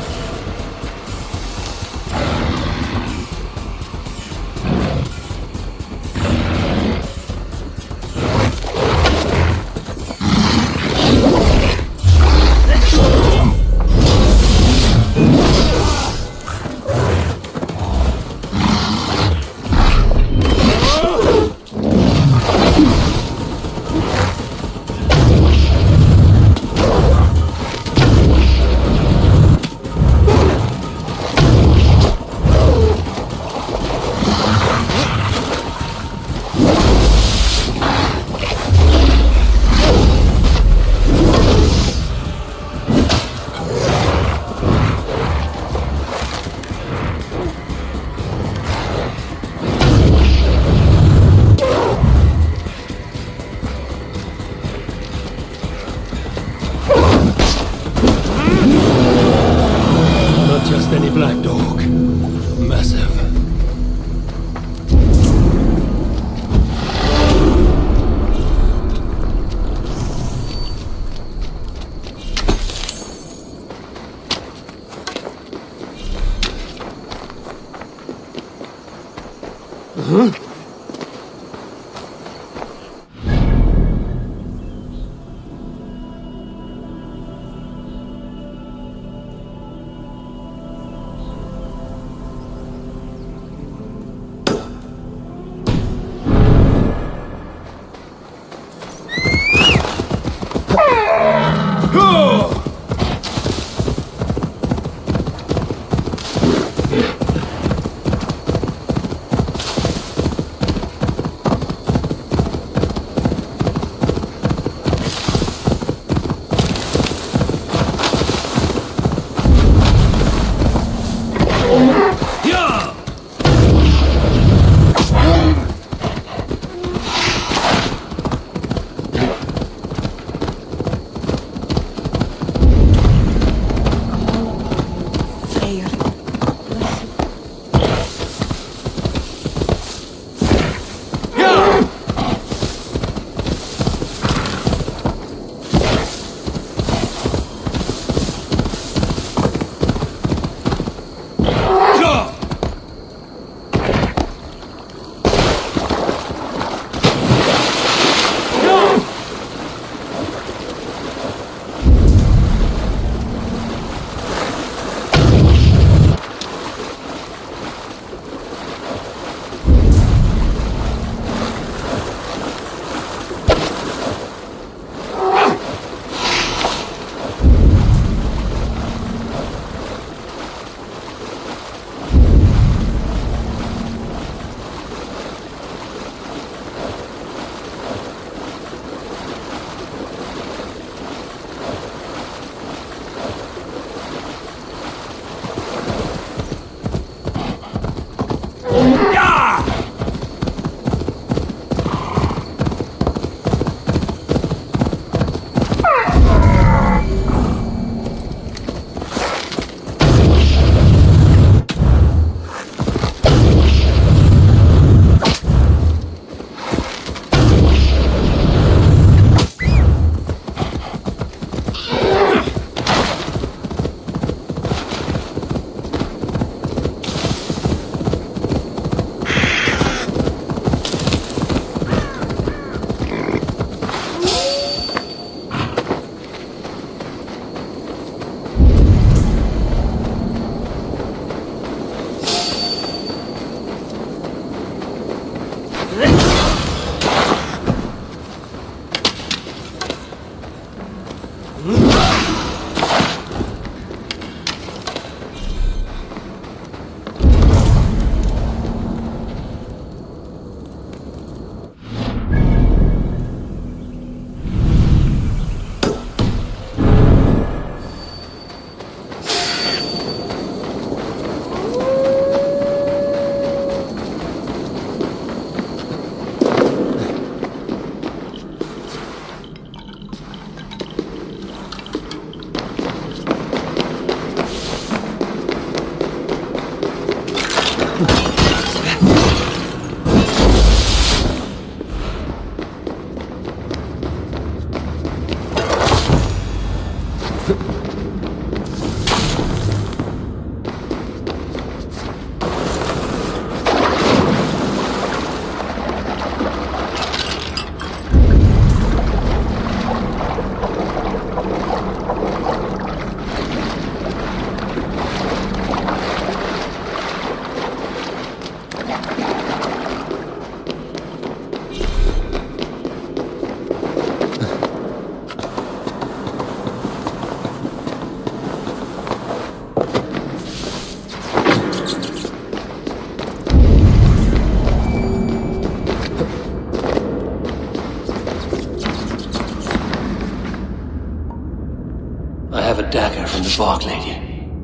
A dagger from the bark lady.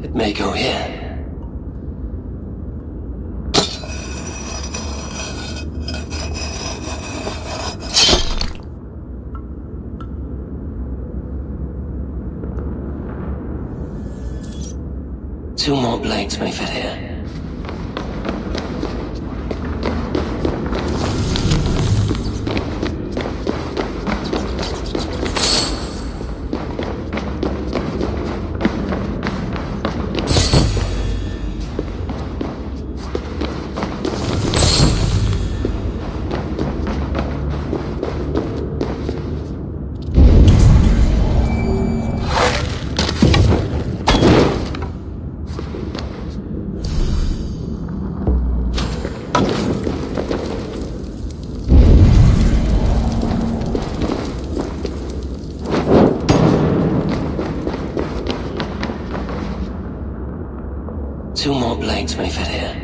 It may go here. Two more blades may fit here. 2 more blades may fit here.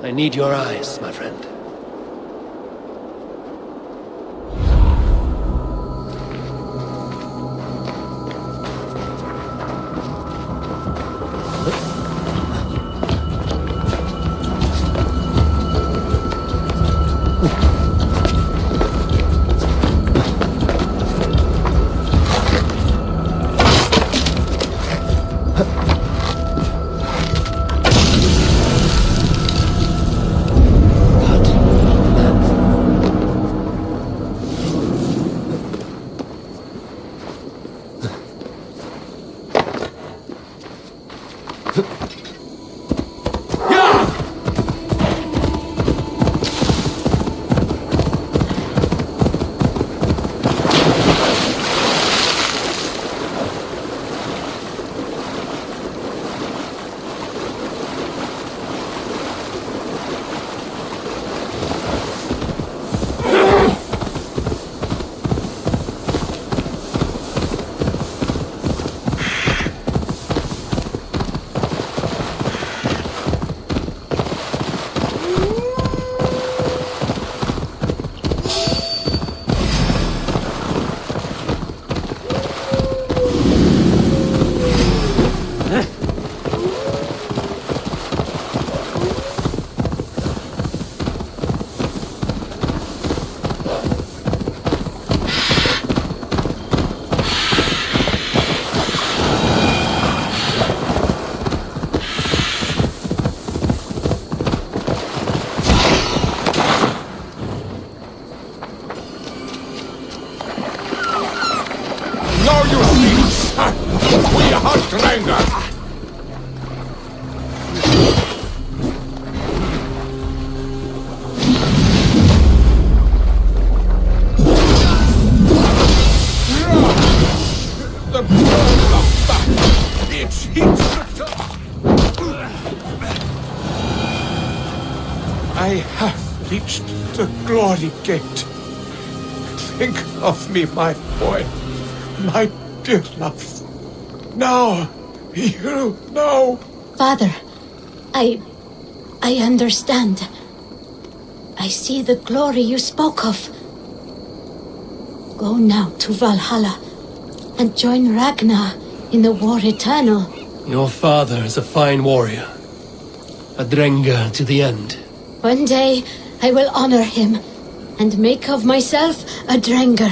I need your eyes, my friend. I have reached the glory gate. Think of me, my boy, my dear love. Now, you know. Father, I understand. I see the glory you spoke of. Go now to Valhalla and join Ragnar in the war eternal. Your father is a fine warrior. A Drenga to the end. One day, I will honor him and make of myself a Drenger.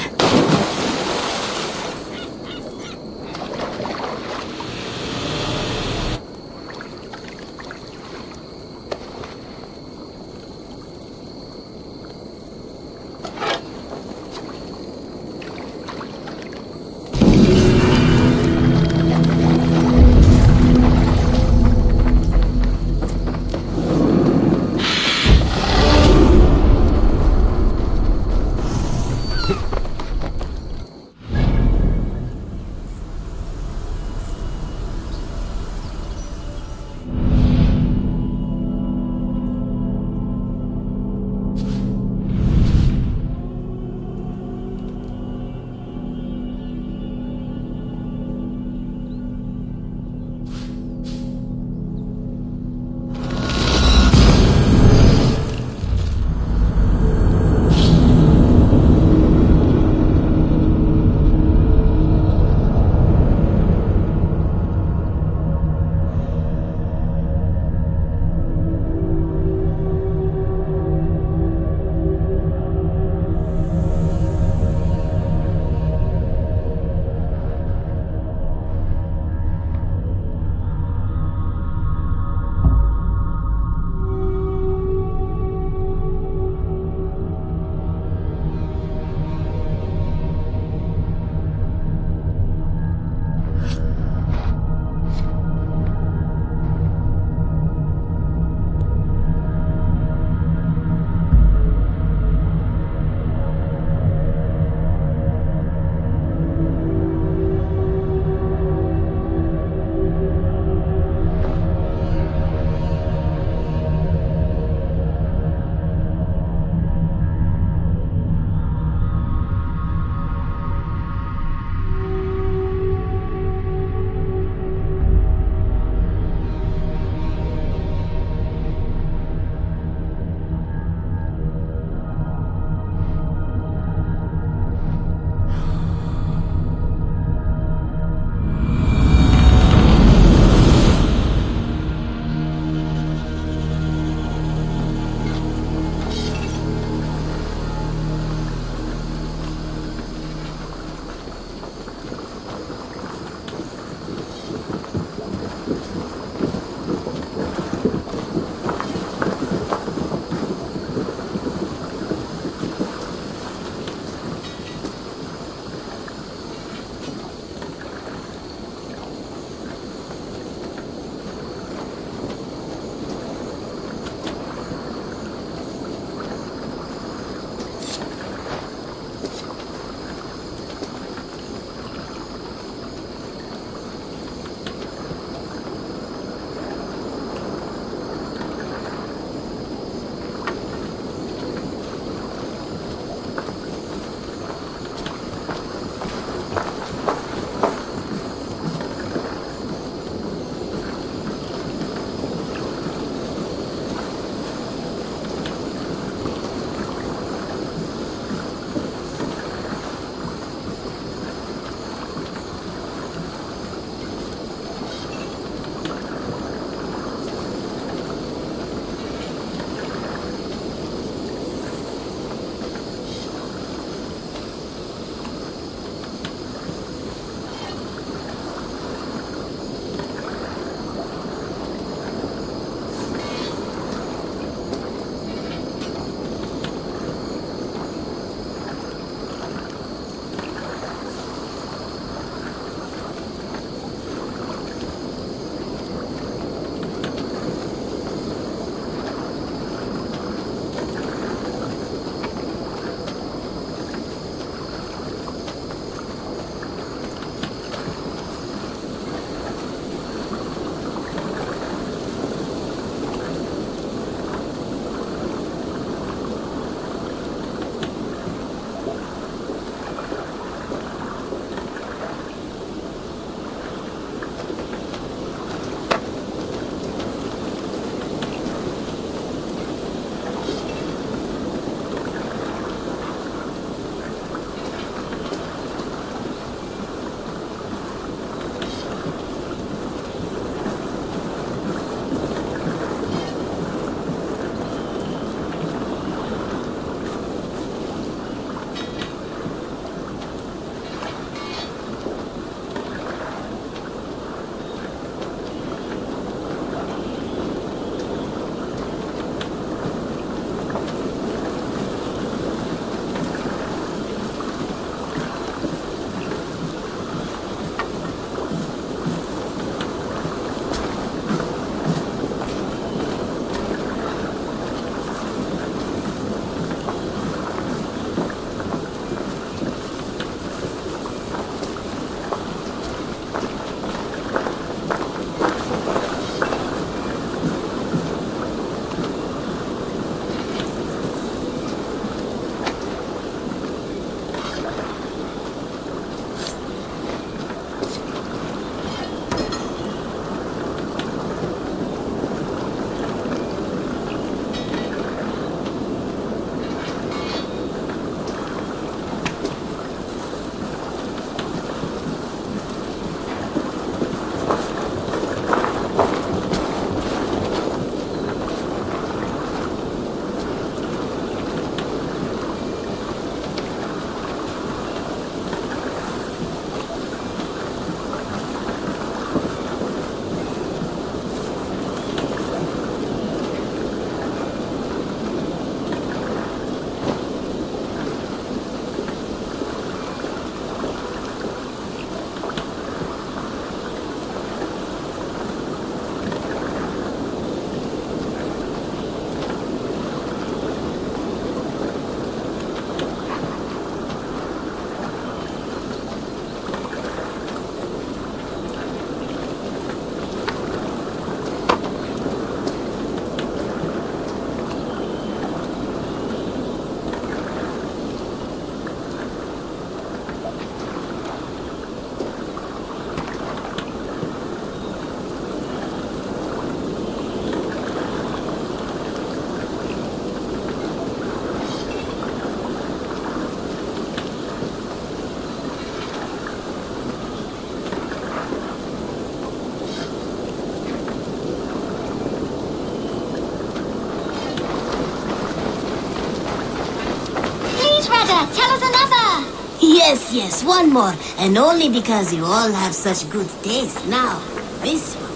Saga, tell us another! Yes, yes, one more. And only because you all have such good taste. Now, this one.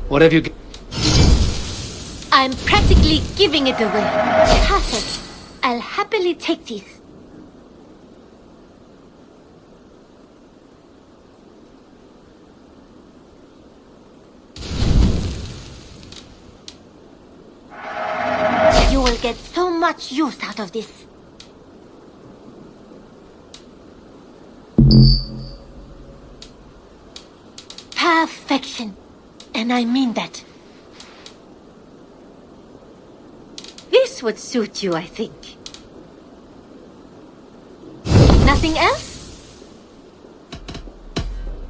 What have you... I'm practically giving it away. Perfect. I'll happily take this. You will get so much use out of this. Perfection. And I mean that. This would suit you, I think. Nothing else?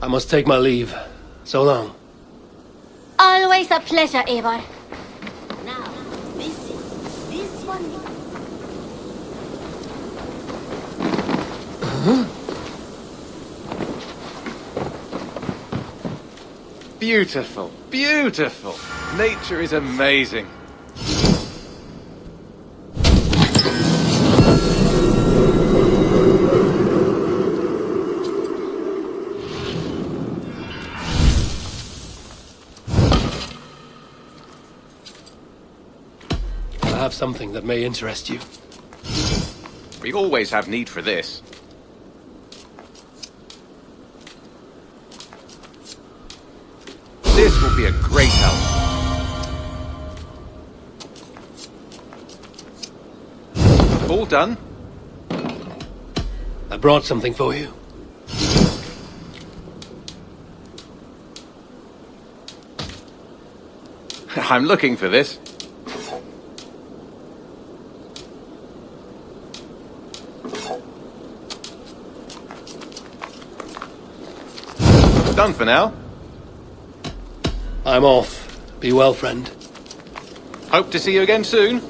I must take my leave. So long. Always a pleasure, Eivor. Now, this one. Beautiful, beautiful. Nature is amazing. I have something that may interest you. We always have need for this. This will be a great help. All done? I brought something for you. I'm looking for this. Done for now. I'm off. Be well, friend. Hope to see you again soon.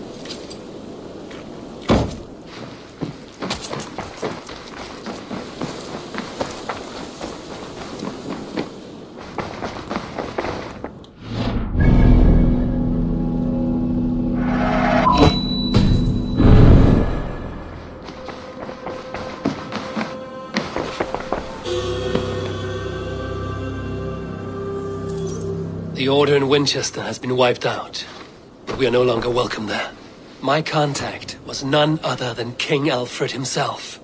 The order in Winchester has been wiped out, but we are no longer welcome there. My contact was none other than King Alfred himself.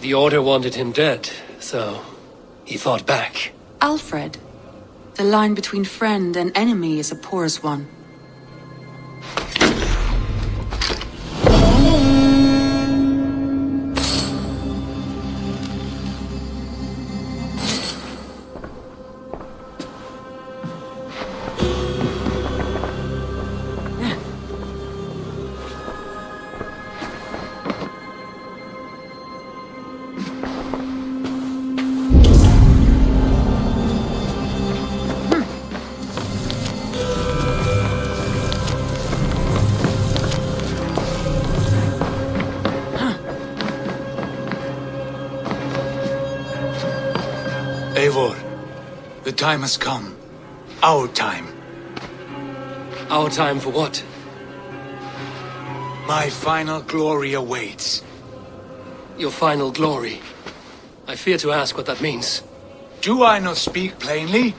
The order wanted him dead, so he fought back. Alfred? The line between friend and enemy is a porous one. Eivor, the time has come. Our time. Our time for what? My final glory awaits. Your final glory. I fear to ask what that means. Do I not speak plainly?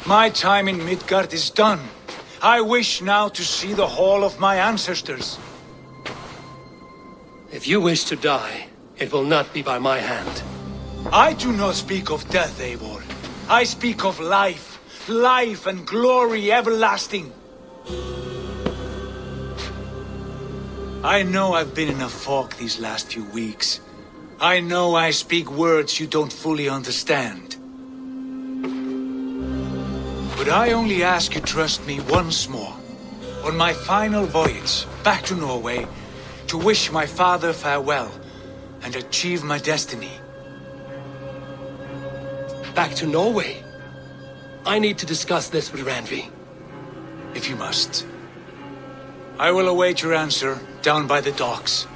My time in Midgard is done. I wish now to see the hall of my ancestors. If you wish to die, it will not be by my hand. I do not speak of death, Eivor. I speak of life. Life and glory everlasting. I know I've been in a fog these last few weeks. I know I speak words you don't fully understand. But I only ask you trust me once more. On my final voyage back to Norway, to wish my father farewell and achieve my destiny. Back to Norway? I need to discuss this with Randvi. If you must. I will await your answer down by the docks.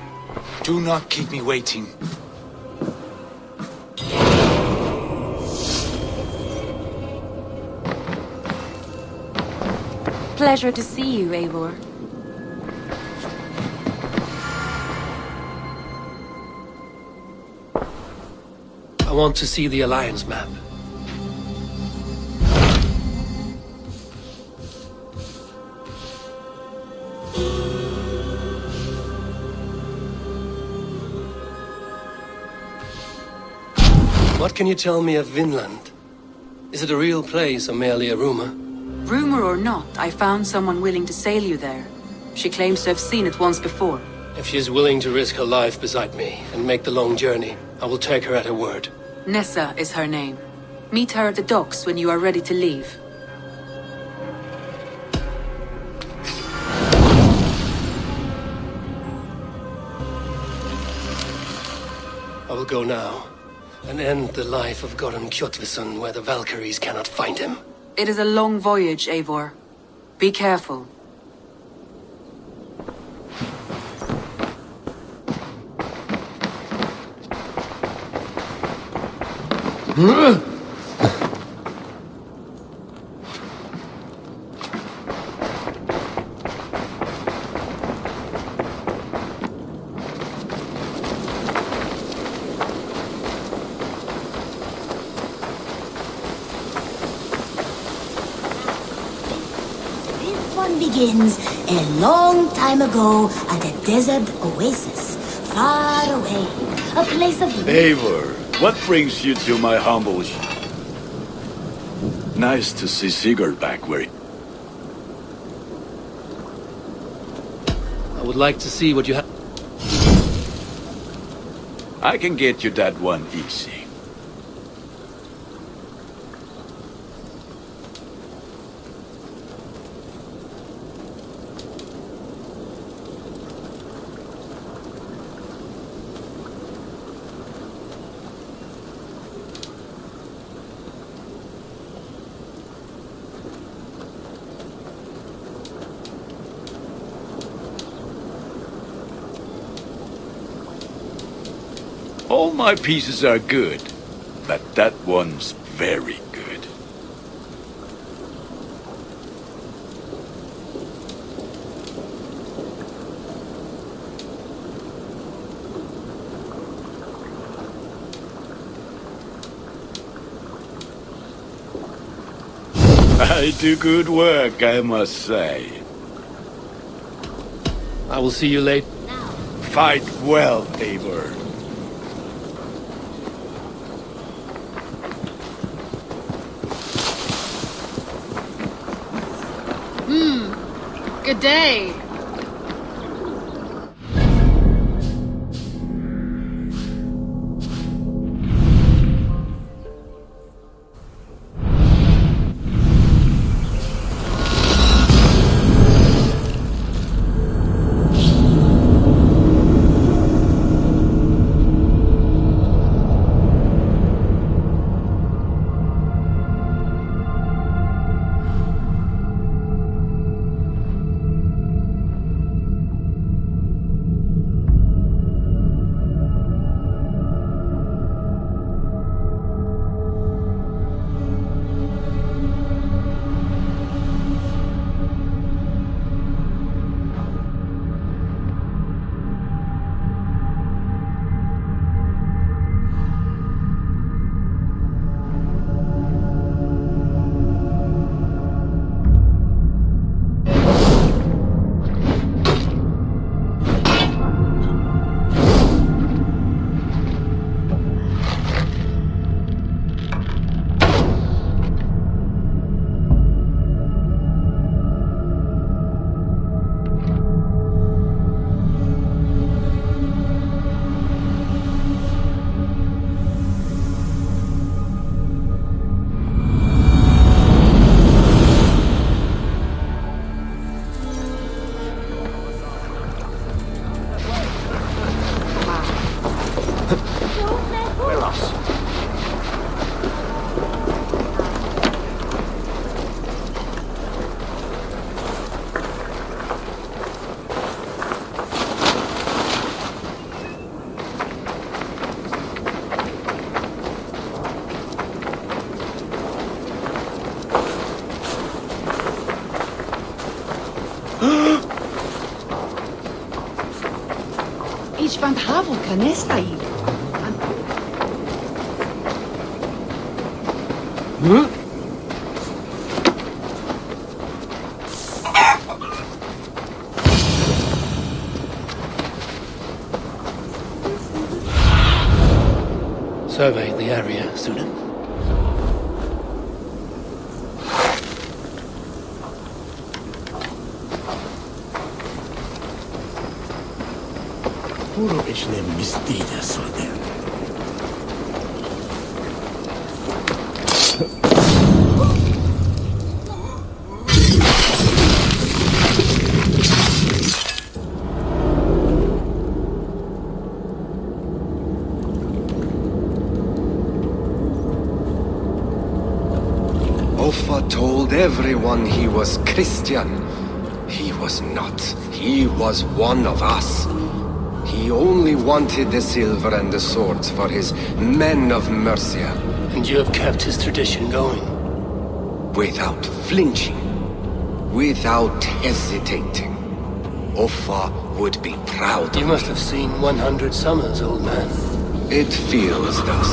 Do not keep me waiting. pleasure to see you, Eivor. I want to see the Alliance map. What can you tell me of Vinland? Is it a real place or merely a rumor? Rumor or not, I found someone willing to sail you there. She claims to have seen it once before. If she is willing to risk her life beside me and make the long journey, I will take her at her word. Nessa is her name. Meet her at the docks when you are ready to leave. I will go now and end the life of Goran Kjotveson where the Valkyries cannot find him. It is a long voyage, Eivor. Be careful. Begins a long time ago at a desert oasis, far away, a place of... Eivor, what brings you to my humble Nice to see Sigurd back where I would like to see what you have. I can get you that one easy. All my pieces are good, but that one's very good. I do good work, I must say. I will see you late. Fight well, Eivor. Good day. van Havel Canesta hier. Survey the area, Sunan. Puro išle mistida sodem. Offa told everyone he was Christian. He was not. He was one of us. He only wanted the silver and the swords for his men of Mercia. And you have kept his tradition going? Without flinching. Without hesitating. Offa would be proud. You must have seen 100 summers, old man. It feels thus.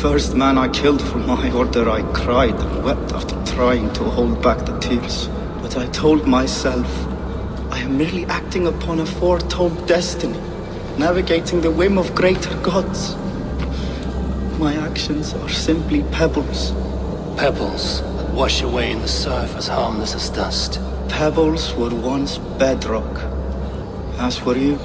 First man I killed for my order, I cried and wept after trying to hold back the tears. But I told myself, I am merely acting upon a foretold destiny, navigating the whim of greater gods. My actions are simply pebbles. Pebbles that wash away in the surf as harmless as dust. Pebbles were once bedrock, as were you.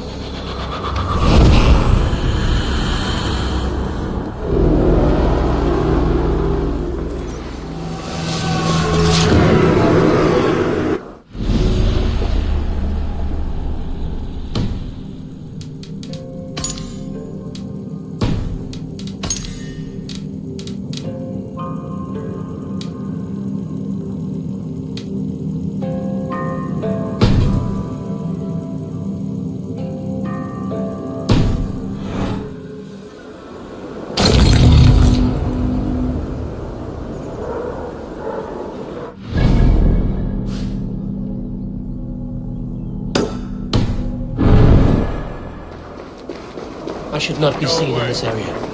should not be seen in this area.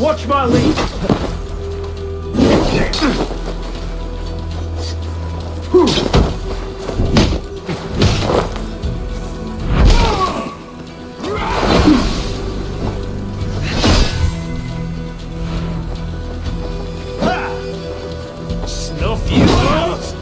Watch my lead! Snuff you out!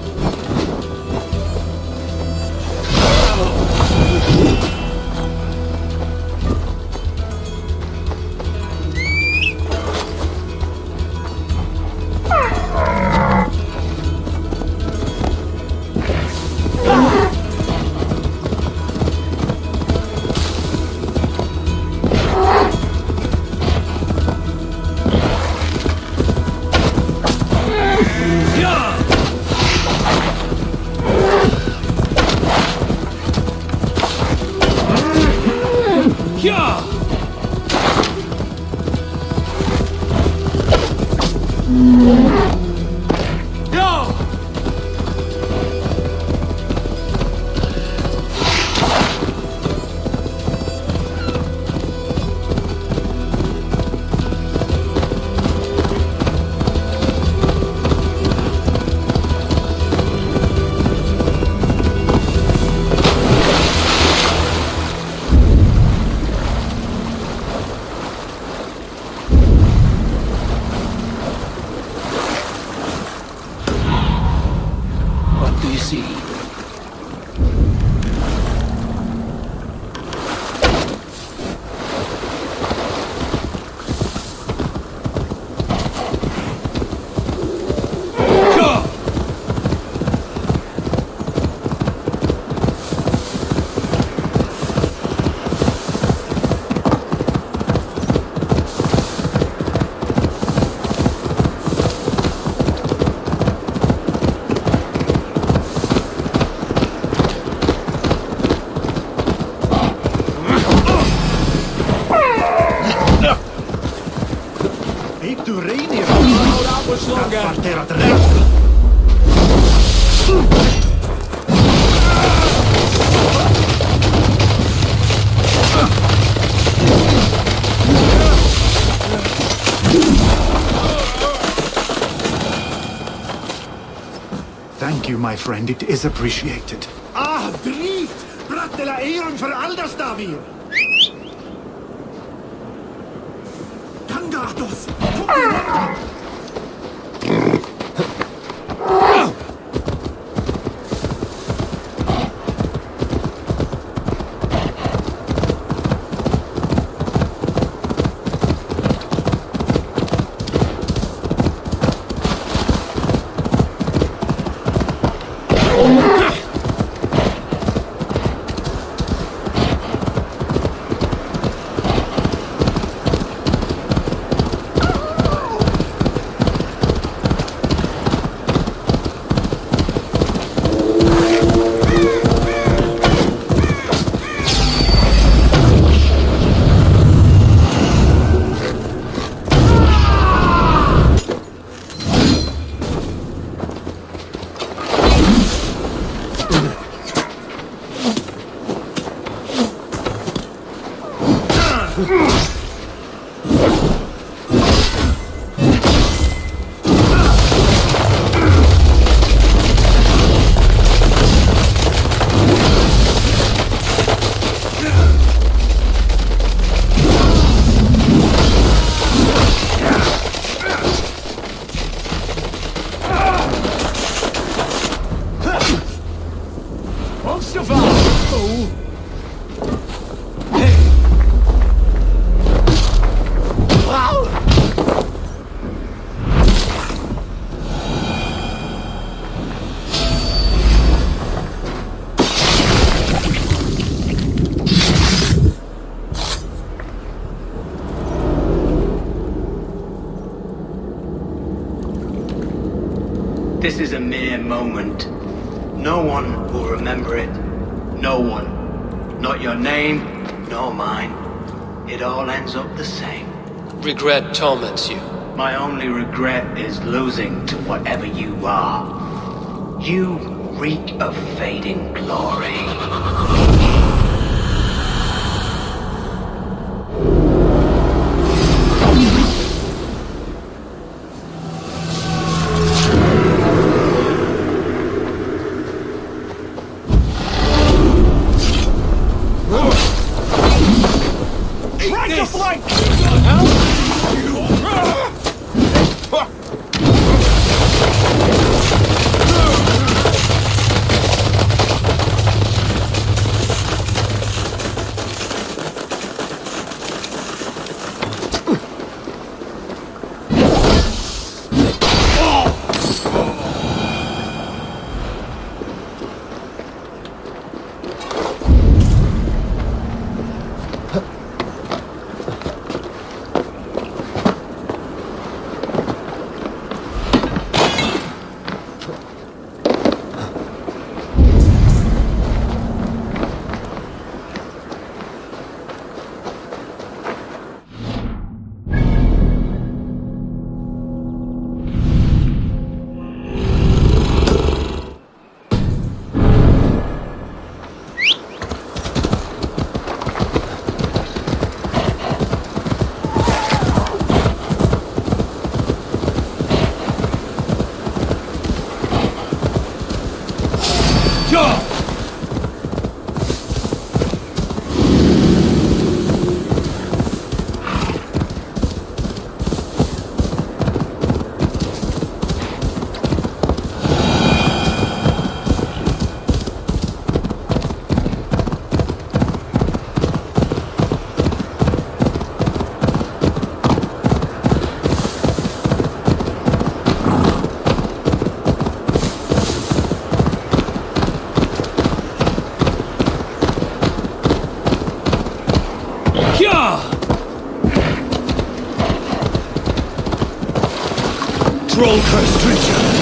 Thank you, my friend. It is appreciated. Ah, drit! Brattela Eon för Alderstavir! Tangatos! This is a mere moment. No one will remember it. No one. Not your name, nor mine. It all ends up the same. Regret torments you. My only regret is losing to whatever you are. You reek of fading glory. Troll-cursed creatures!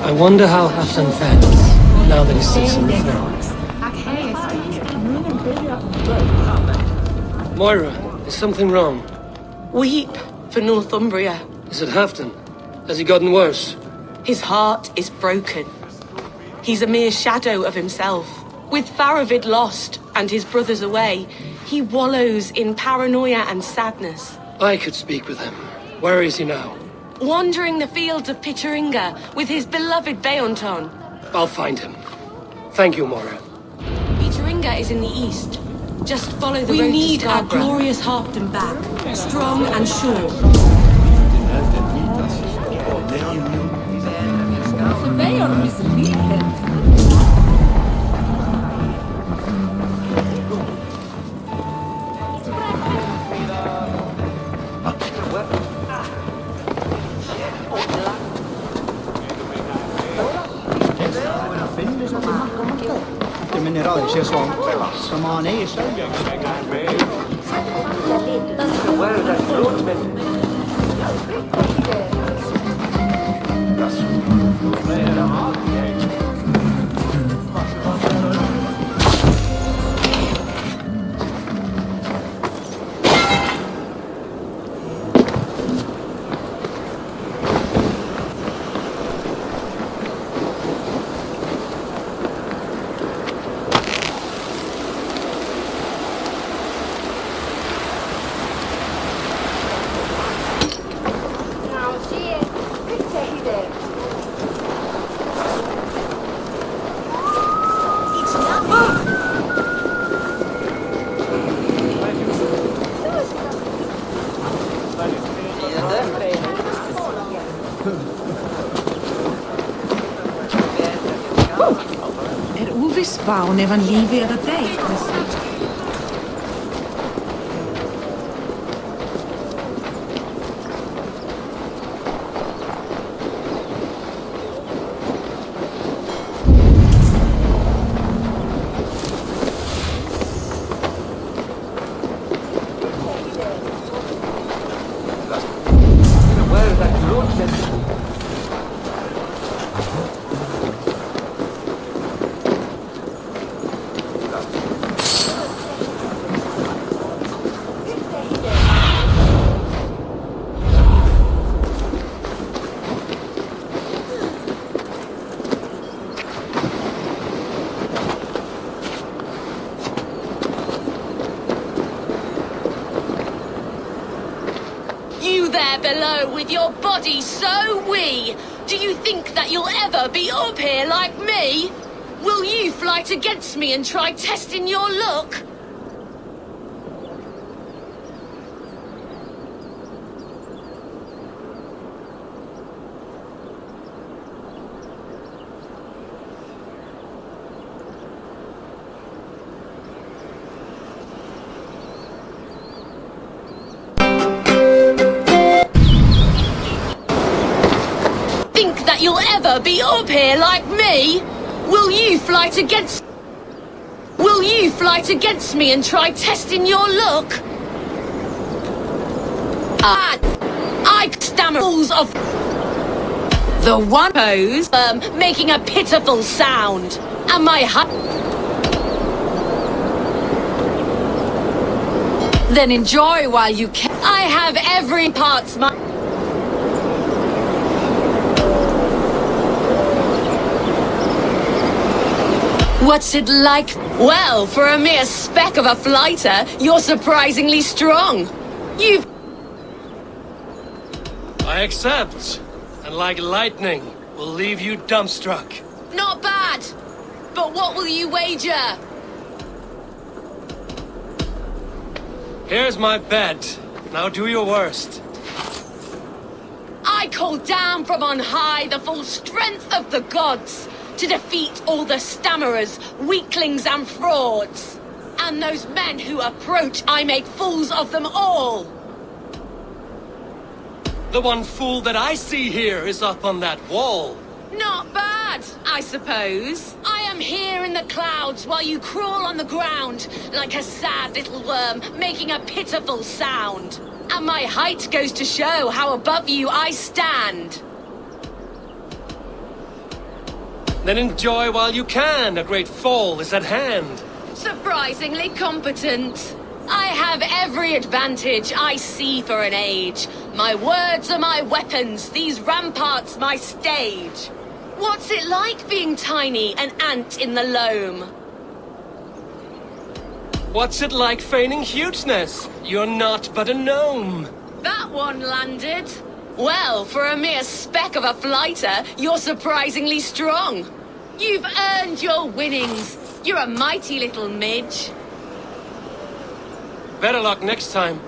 I wonder how Halfdan fares, now that he sits in the throne. Moira, is something wrong? Weep for Northumbria. Is it Halfdan? Has he gotten worse? His heart is broken. He's a mere shadow of himself. With Faravid lost and his brothers away, he wallows in paranoia and sadness. I could speak with him. Where is he now? Wandering the fields of Pittaringa with his beloved Beonton. I'll find him. Thank you, Moira. Pittaringa is in the east. Just follow the road to We need our Scarborough. glorious Halfdan back, strong and sure. uvisvaun evan liiviä teit. Below with your body so wee. Do you think that you'll ever be up here like me? Will you fight against me and try testing your luck? You'll ever be up here like me? Will you fight against me and try testing your luck? I stammers of the one pose, making a pitiful sound, and my Then enjoy while you can. I have every part's my. What's it like? Well, for a mere speck of a flighter, you're surprisingly strong. I accept. And like lightning, will leave you dumbstruck. Not bad. But what will you wager? Here's my bet. Now do your worst. I call down from on high the full strength of the gods to defeat all the stammerers, weaklings and frauds. And those men who approach, I make fools of them all. The one fool that I see here is up on that wall. Not bad, I suppose. I am here in the clouds while you crawl on the ground like a sad little worm making a pitiful sound. And my height goes to show how above you I stand. Then enjoy while you can. A great fall is at hand. Surprisingly competent. I have every advantage I see for an age. My words are my weapons, these ramparts my stage. What's it like being tiny, an ant in the loam? What's it like feigning hugeness? You're not but a gnome. That one landed. Well, for a mere speck of a flighter, you're surprisingly strong. You've earned your winnings. You're a mighty little midge. Better luck next time.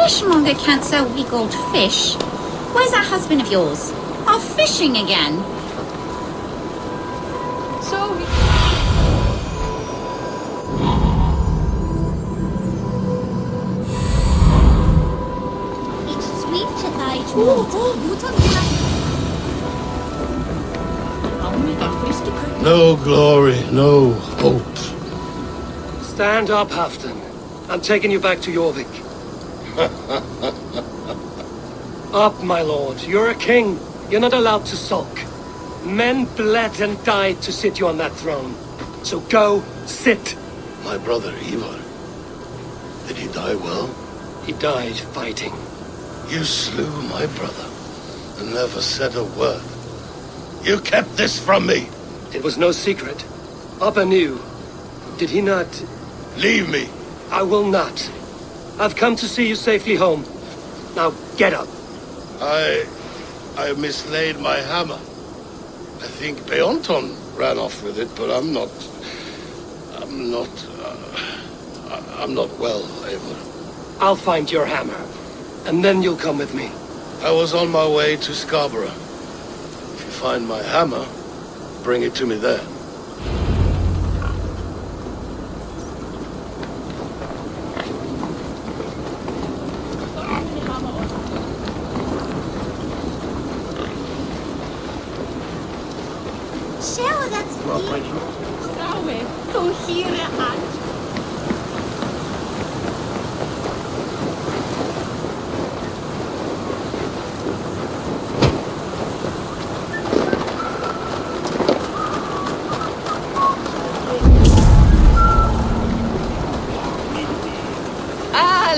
fishmonger can't sell weak old fish. Where's that husband of yours? Off fishing again? It's sweet to thy No glory, no hope. Stand up, Halfdan. I'm taking you back to Jorvik. Up, my lord. You're a king. You're not allowed to sulk. Men bled and died to sit you on that throne. So go, sit. My brother Eivor. Did he die well? He died fighting. You slew my brother and never said a word. You kept this from me. It was no secret. Appa knew. Did he not? Leave me. I will not. I've come to see you safely home. Now get up. I mislaid my hammer. I think Beonton ran off with it, but I'm not well, Eivor. I'll find your hammer, and then you'll come with me. I was on my way to Scarborough. If you find my hammer, bring it to me there.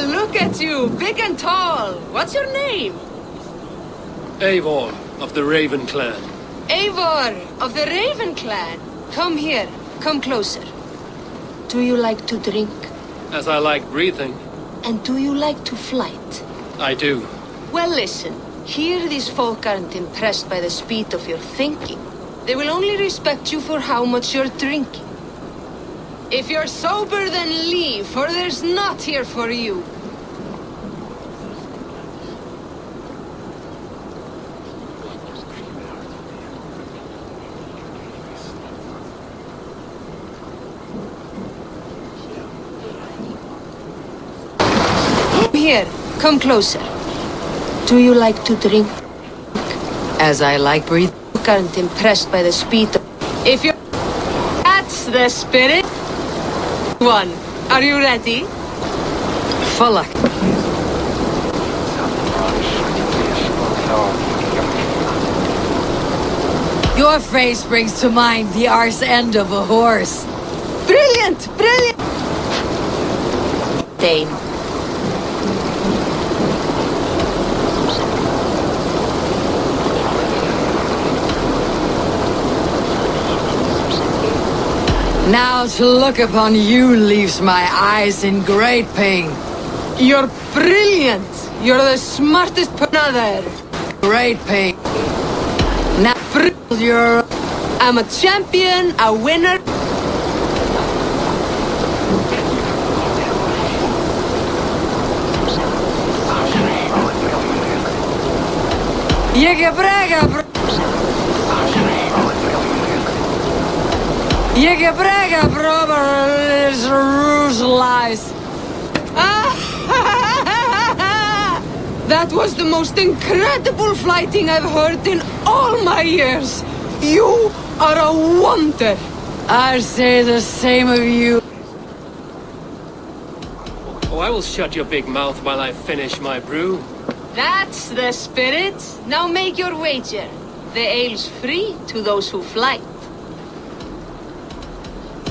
Look at you, big and tall. What's your name? Eivor, of the Raven clan. Eivor, of the Raven clan. Come here, come closer. Do you like to drink? As I like breathing. And do you like to fight? I do. Well, listen. Here these folk aren't impressed by the speed of your thinking. They will only respect you for how much you're drinking. If you're sober, then leave, for there's naught here for you. Here, come closer. Do you like to drink? As I like breathing. You aren't impressed by the speed of... If you're... That's the spirit. One. Are you ready? For luck. Your face brings to mind the arse end of a horse. Brilliant! Brilliant! Dane. Now to look upon you leaves my eyes in great pain. You're brilliant! You're the smartest person there. Great pain. Now you're... I'm a champion, a winner. Je brega brother is rouge lies. That was the most incredible flyting I've heard in all my years. You are a wonder. I say the same of you. Oh, I will shut your big mouth while I finish my brew. That's the spirit. Now make your wager. The ale's free to those who flight.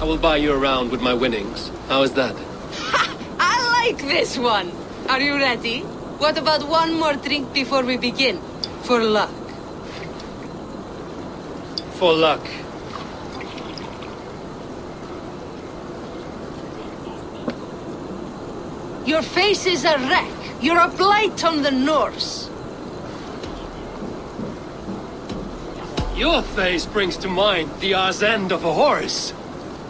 I will buy you around with my winnings. How is that? I like this one. Are you ready? What about one more drink before we begin? For luck. For luck. Your face is a wreck. You're a blight on the Norse. Your face brings to mind the arse end of a horse.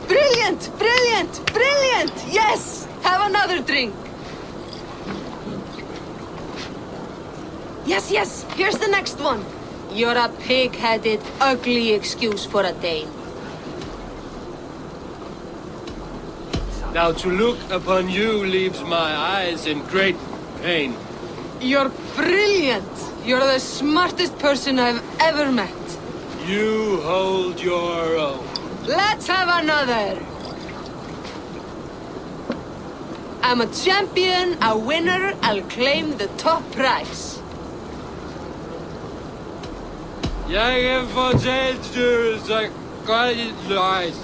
Brilliant! Brilliant! Brilliant! Yes! Have another drink. Yes, here's the next one. You're a pig-headed, ugly excuse for a Dane. Now to look upon you leaves my eyes in great pain. You're brilliant. You're the smartest person I've ever met. You hold your own. Let's have another. I'm a champion, a winner, I'll claim the top prize. Jeg er fortalt du, så godt løs.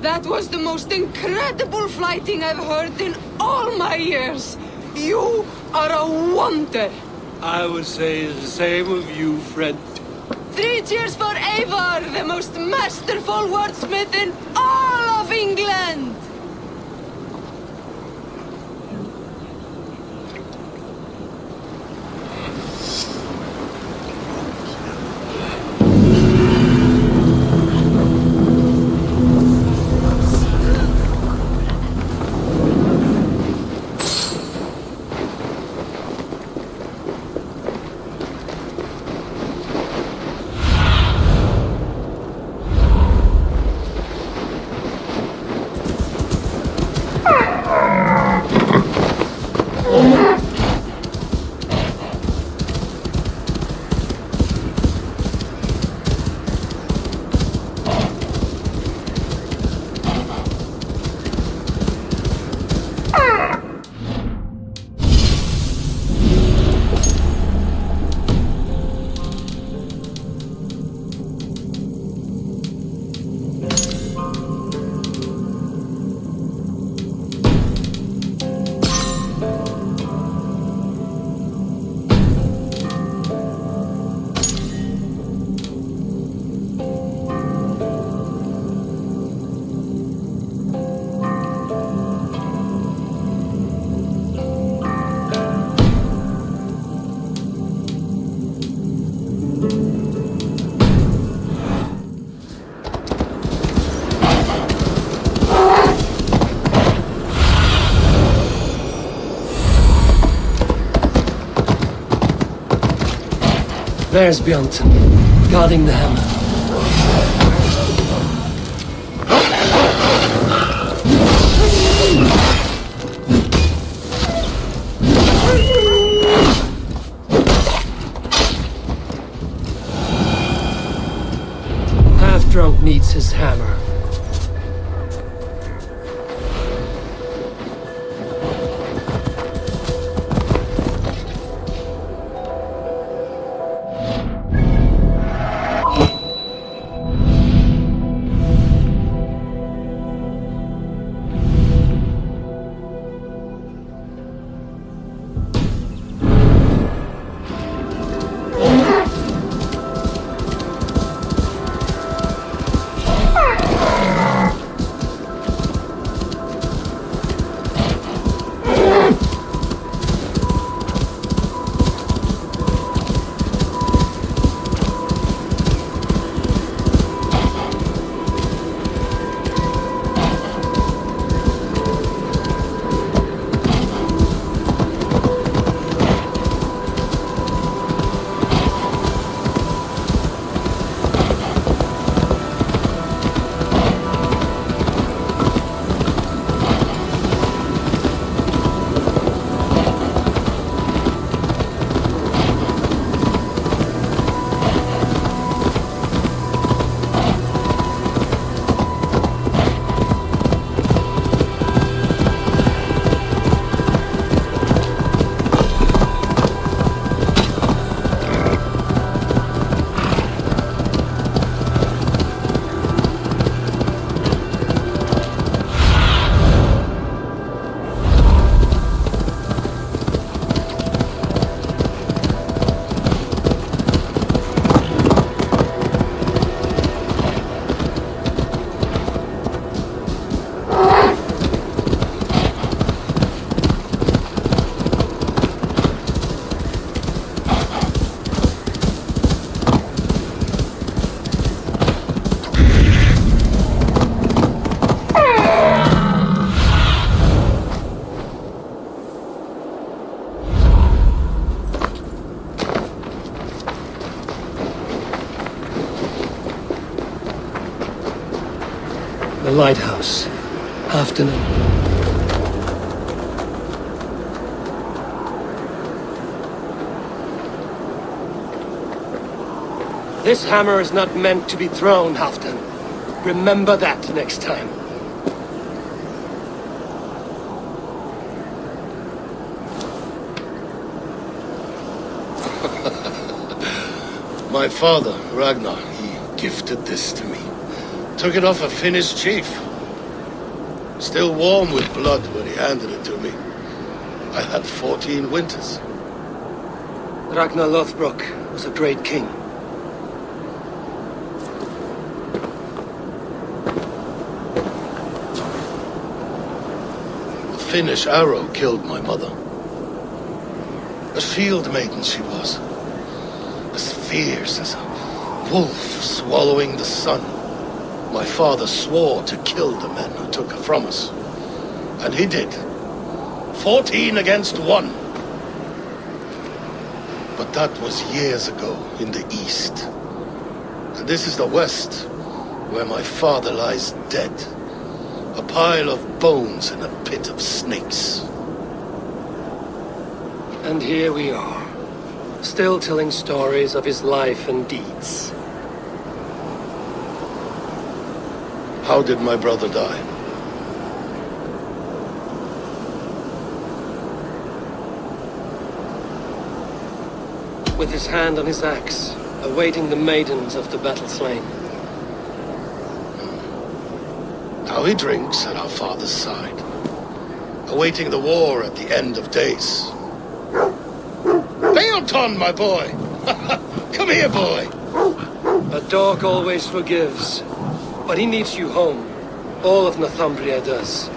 That was the most incredible flyting I've heard in all my years. You are a wonder. I would say the same of you, friend. 3 cheers for Eivor, the most masterful wordsmith in all of England! There's Bjornton, guarding the hammer. Half-drunk needs his hammer. lighthouse. Afternoon. This hammer is not meant to be thrown, Halfdan. Remember that next time. My father, Ragnar, he gifted this to me. Took it off a Finnish chief. Still warm with blood when he handed it to me. I had 14 winters. Ragnar Lothbrok was a great king. A Finnish arrow killed my mother. A shield maiden she was. As fierce as a wolf swallowing the sun. My father swore to kill the men who took her from us. And he did. 14 against 1. But that was years ago in the east. And this is the west, where my father lies dead. A pile of bones in a pit of snakes. And here we are. Still telling stories of his life and deeds. How did my brother die? With his hand on his axe, awaiting the maidens of the battle slain. How he drinks at our father's side. Awaiting the war at the end of days. Beoton, my boy! Come here, boy! A dog always forgives. But he needs you home. All of Northumbria does.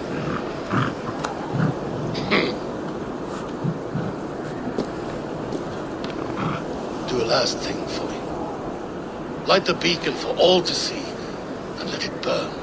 Do a last thing for me. Light the beacon for all to see, and let it burn.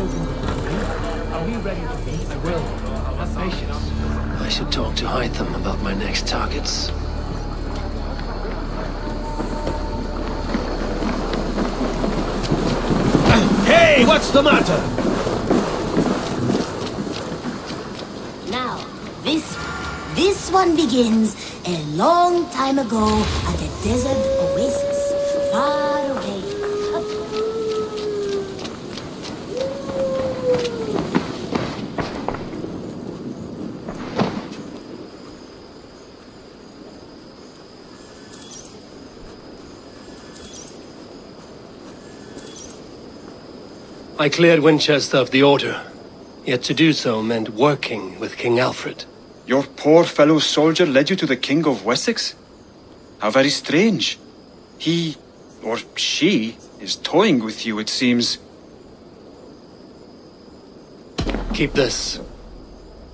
spoken with you. Are we ready to meet? I will. Have patience. I should talk to Hytham about my next targets. Hey, what's the matter? Now, this one begins a long time ago at a desert oasis far away. I cleared Winchester of the Order, yet to do so meant working with King Alfred. Your poor fellow soldier led you to the King of Wessex? How very strange. He, or she, is toying with you, it seems. Keep this.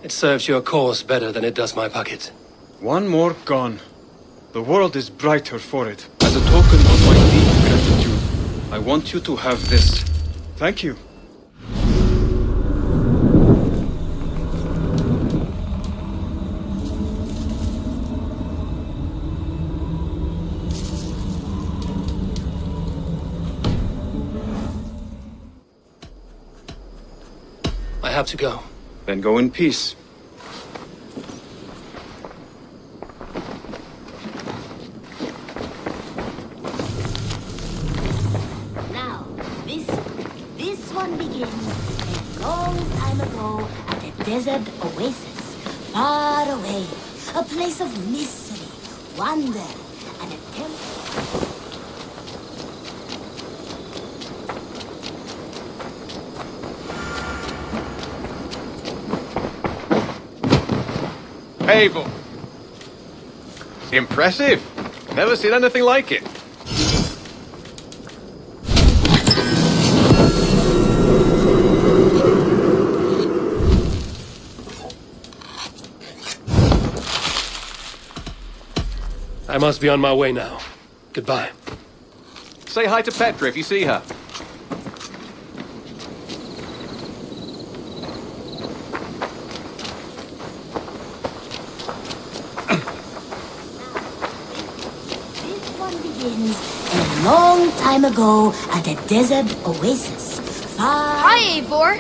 It serves your cause better than it does my pocket. One more gone. The world is brighter for it. As a token of my deep gratitude, I want you to have this. Thank you. I have to go. Then go in peace. Now, this one begins a long time ago at a desert oasis far away. A place of mystery, wonder, and a temple. Eivor. Impressive. Never seen anything like it. I must be on my way now. Goodbye. Say hi to Petra if you see her. A long time ago at a desert oasis far... Hi, Eivor!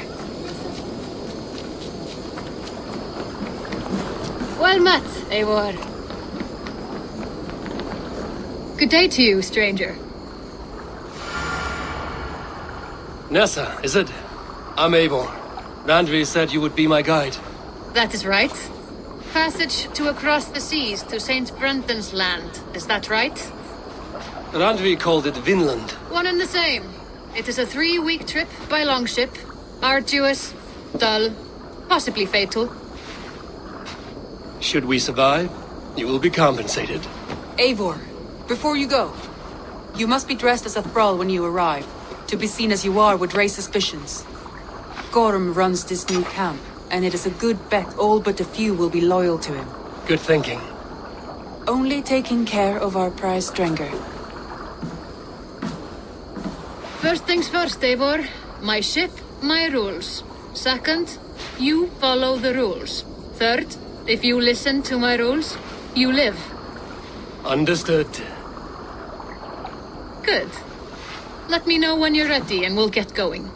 Well met, Eivor. Good day to you, stranger. Nessa, is it? I'm Eivor. Randvi said you would be my guide. That is right. Passage to across the seas to St. Brenton's land, is that right? Randvi called it Vinland. One and the same. It is a 3-week trip by longship. Arduous, dull, possibly fatal. Should we survive, you will be compensated. Eivor, before you go, you must be dressed as a thrall when you arrive. To be seen as you are would raise suspicions. Gorm runs this new camp, and it is a good bet all but a few will be loyal to him. Good thinking. Only taking care of our prize Strenger. First things first, Eivor. My ship, my rules. Second, you follow the rules. Third, if you listen to my rules, you live. Understood. Good. Let me know when you're ready and we'll get going.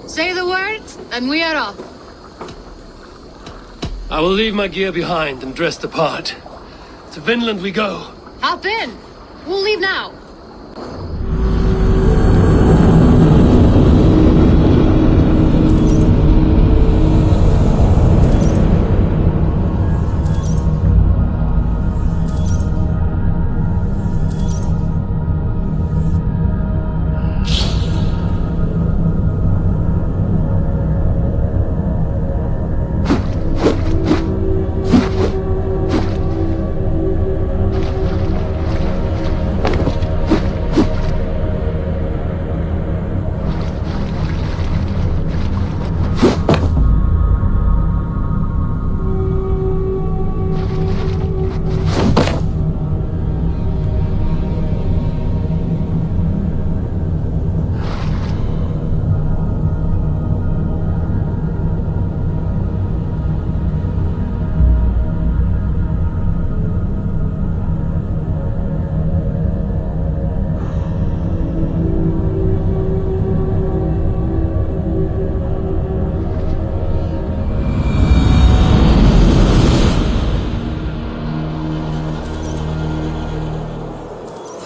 Say the word, and we are off. I will leave my gear behind and dress the part. To Vinland we go. Hop in. We'll leave now.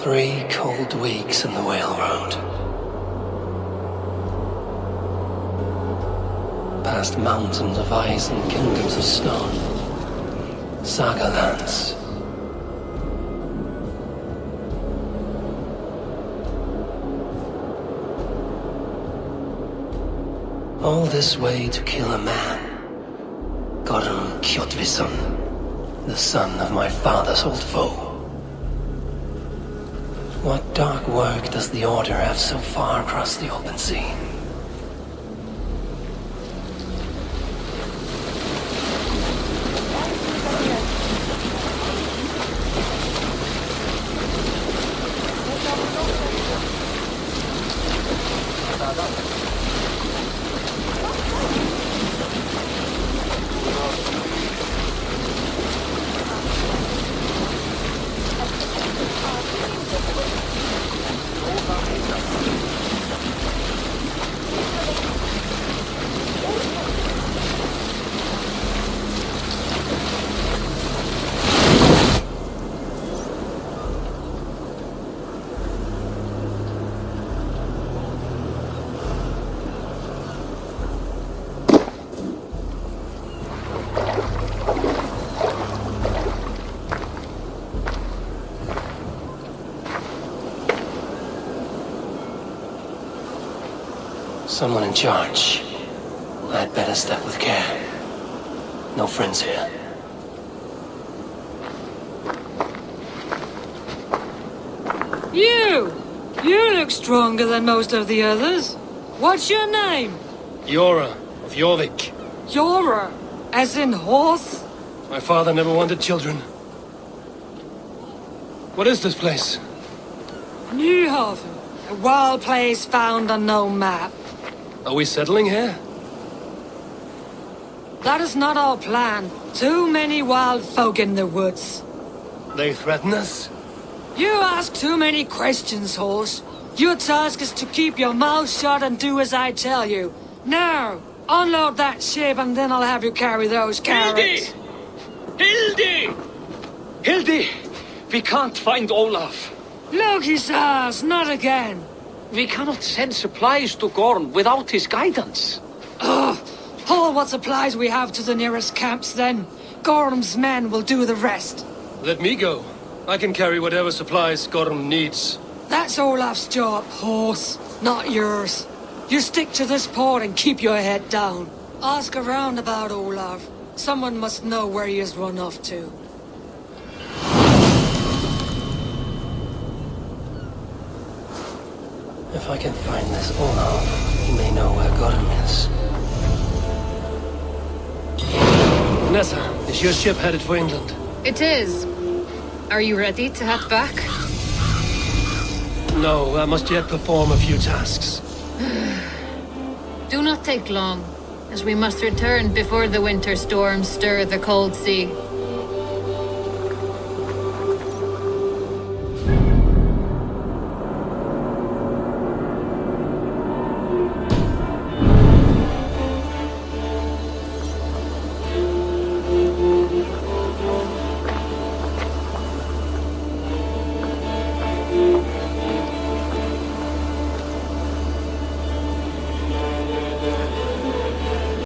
3 cold weeks in the Whale Road. Past mountains of ice and kingdoms of stone. Saga lands. All this way to kill a man. Gorm Kjotvisson, the son of my father's old foe. What dark work does the Order have so far across the open sea? Someone in charge. I'd better step with care. No friends here. You! You look stronger than most of the others. What's your name? Yora of Jorvik. Yora, as in horse? My father never wanted children. What is this place? Newhaven, a wild place found on no map. Are we settling here? That is not our plan. Too many wild folk in the woods. They threaten us? You ask too many questions, horse. Your task is to keep your mouth shut and do as I tell you. Now, unload that ship and then I'll have you carry those carrots. Hildy! Hildy! We can't find Olaf. Look, he says, not again. We cannot send supplies to Gorm without his guidance. Ugh! Haul what supplies we have to the nearest camps then. Gorm's men will do the rest. Let me go. I can carry whatever supplies Gorm needs. That's Olaf's job, horse, not yours. You stick to this port and keep your head down. Ask around about Olaf. Someone must know where he has run off to. If I can find this Olaf, he may know where Gorm is. Nessa, is your ship headed for England? It is. Are you ready to head back? No, I must yet perform a few tasks. Do not take long, as we must return before the winter storms stir the cold sea.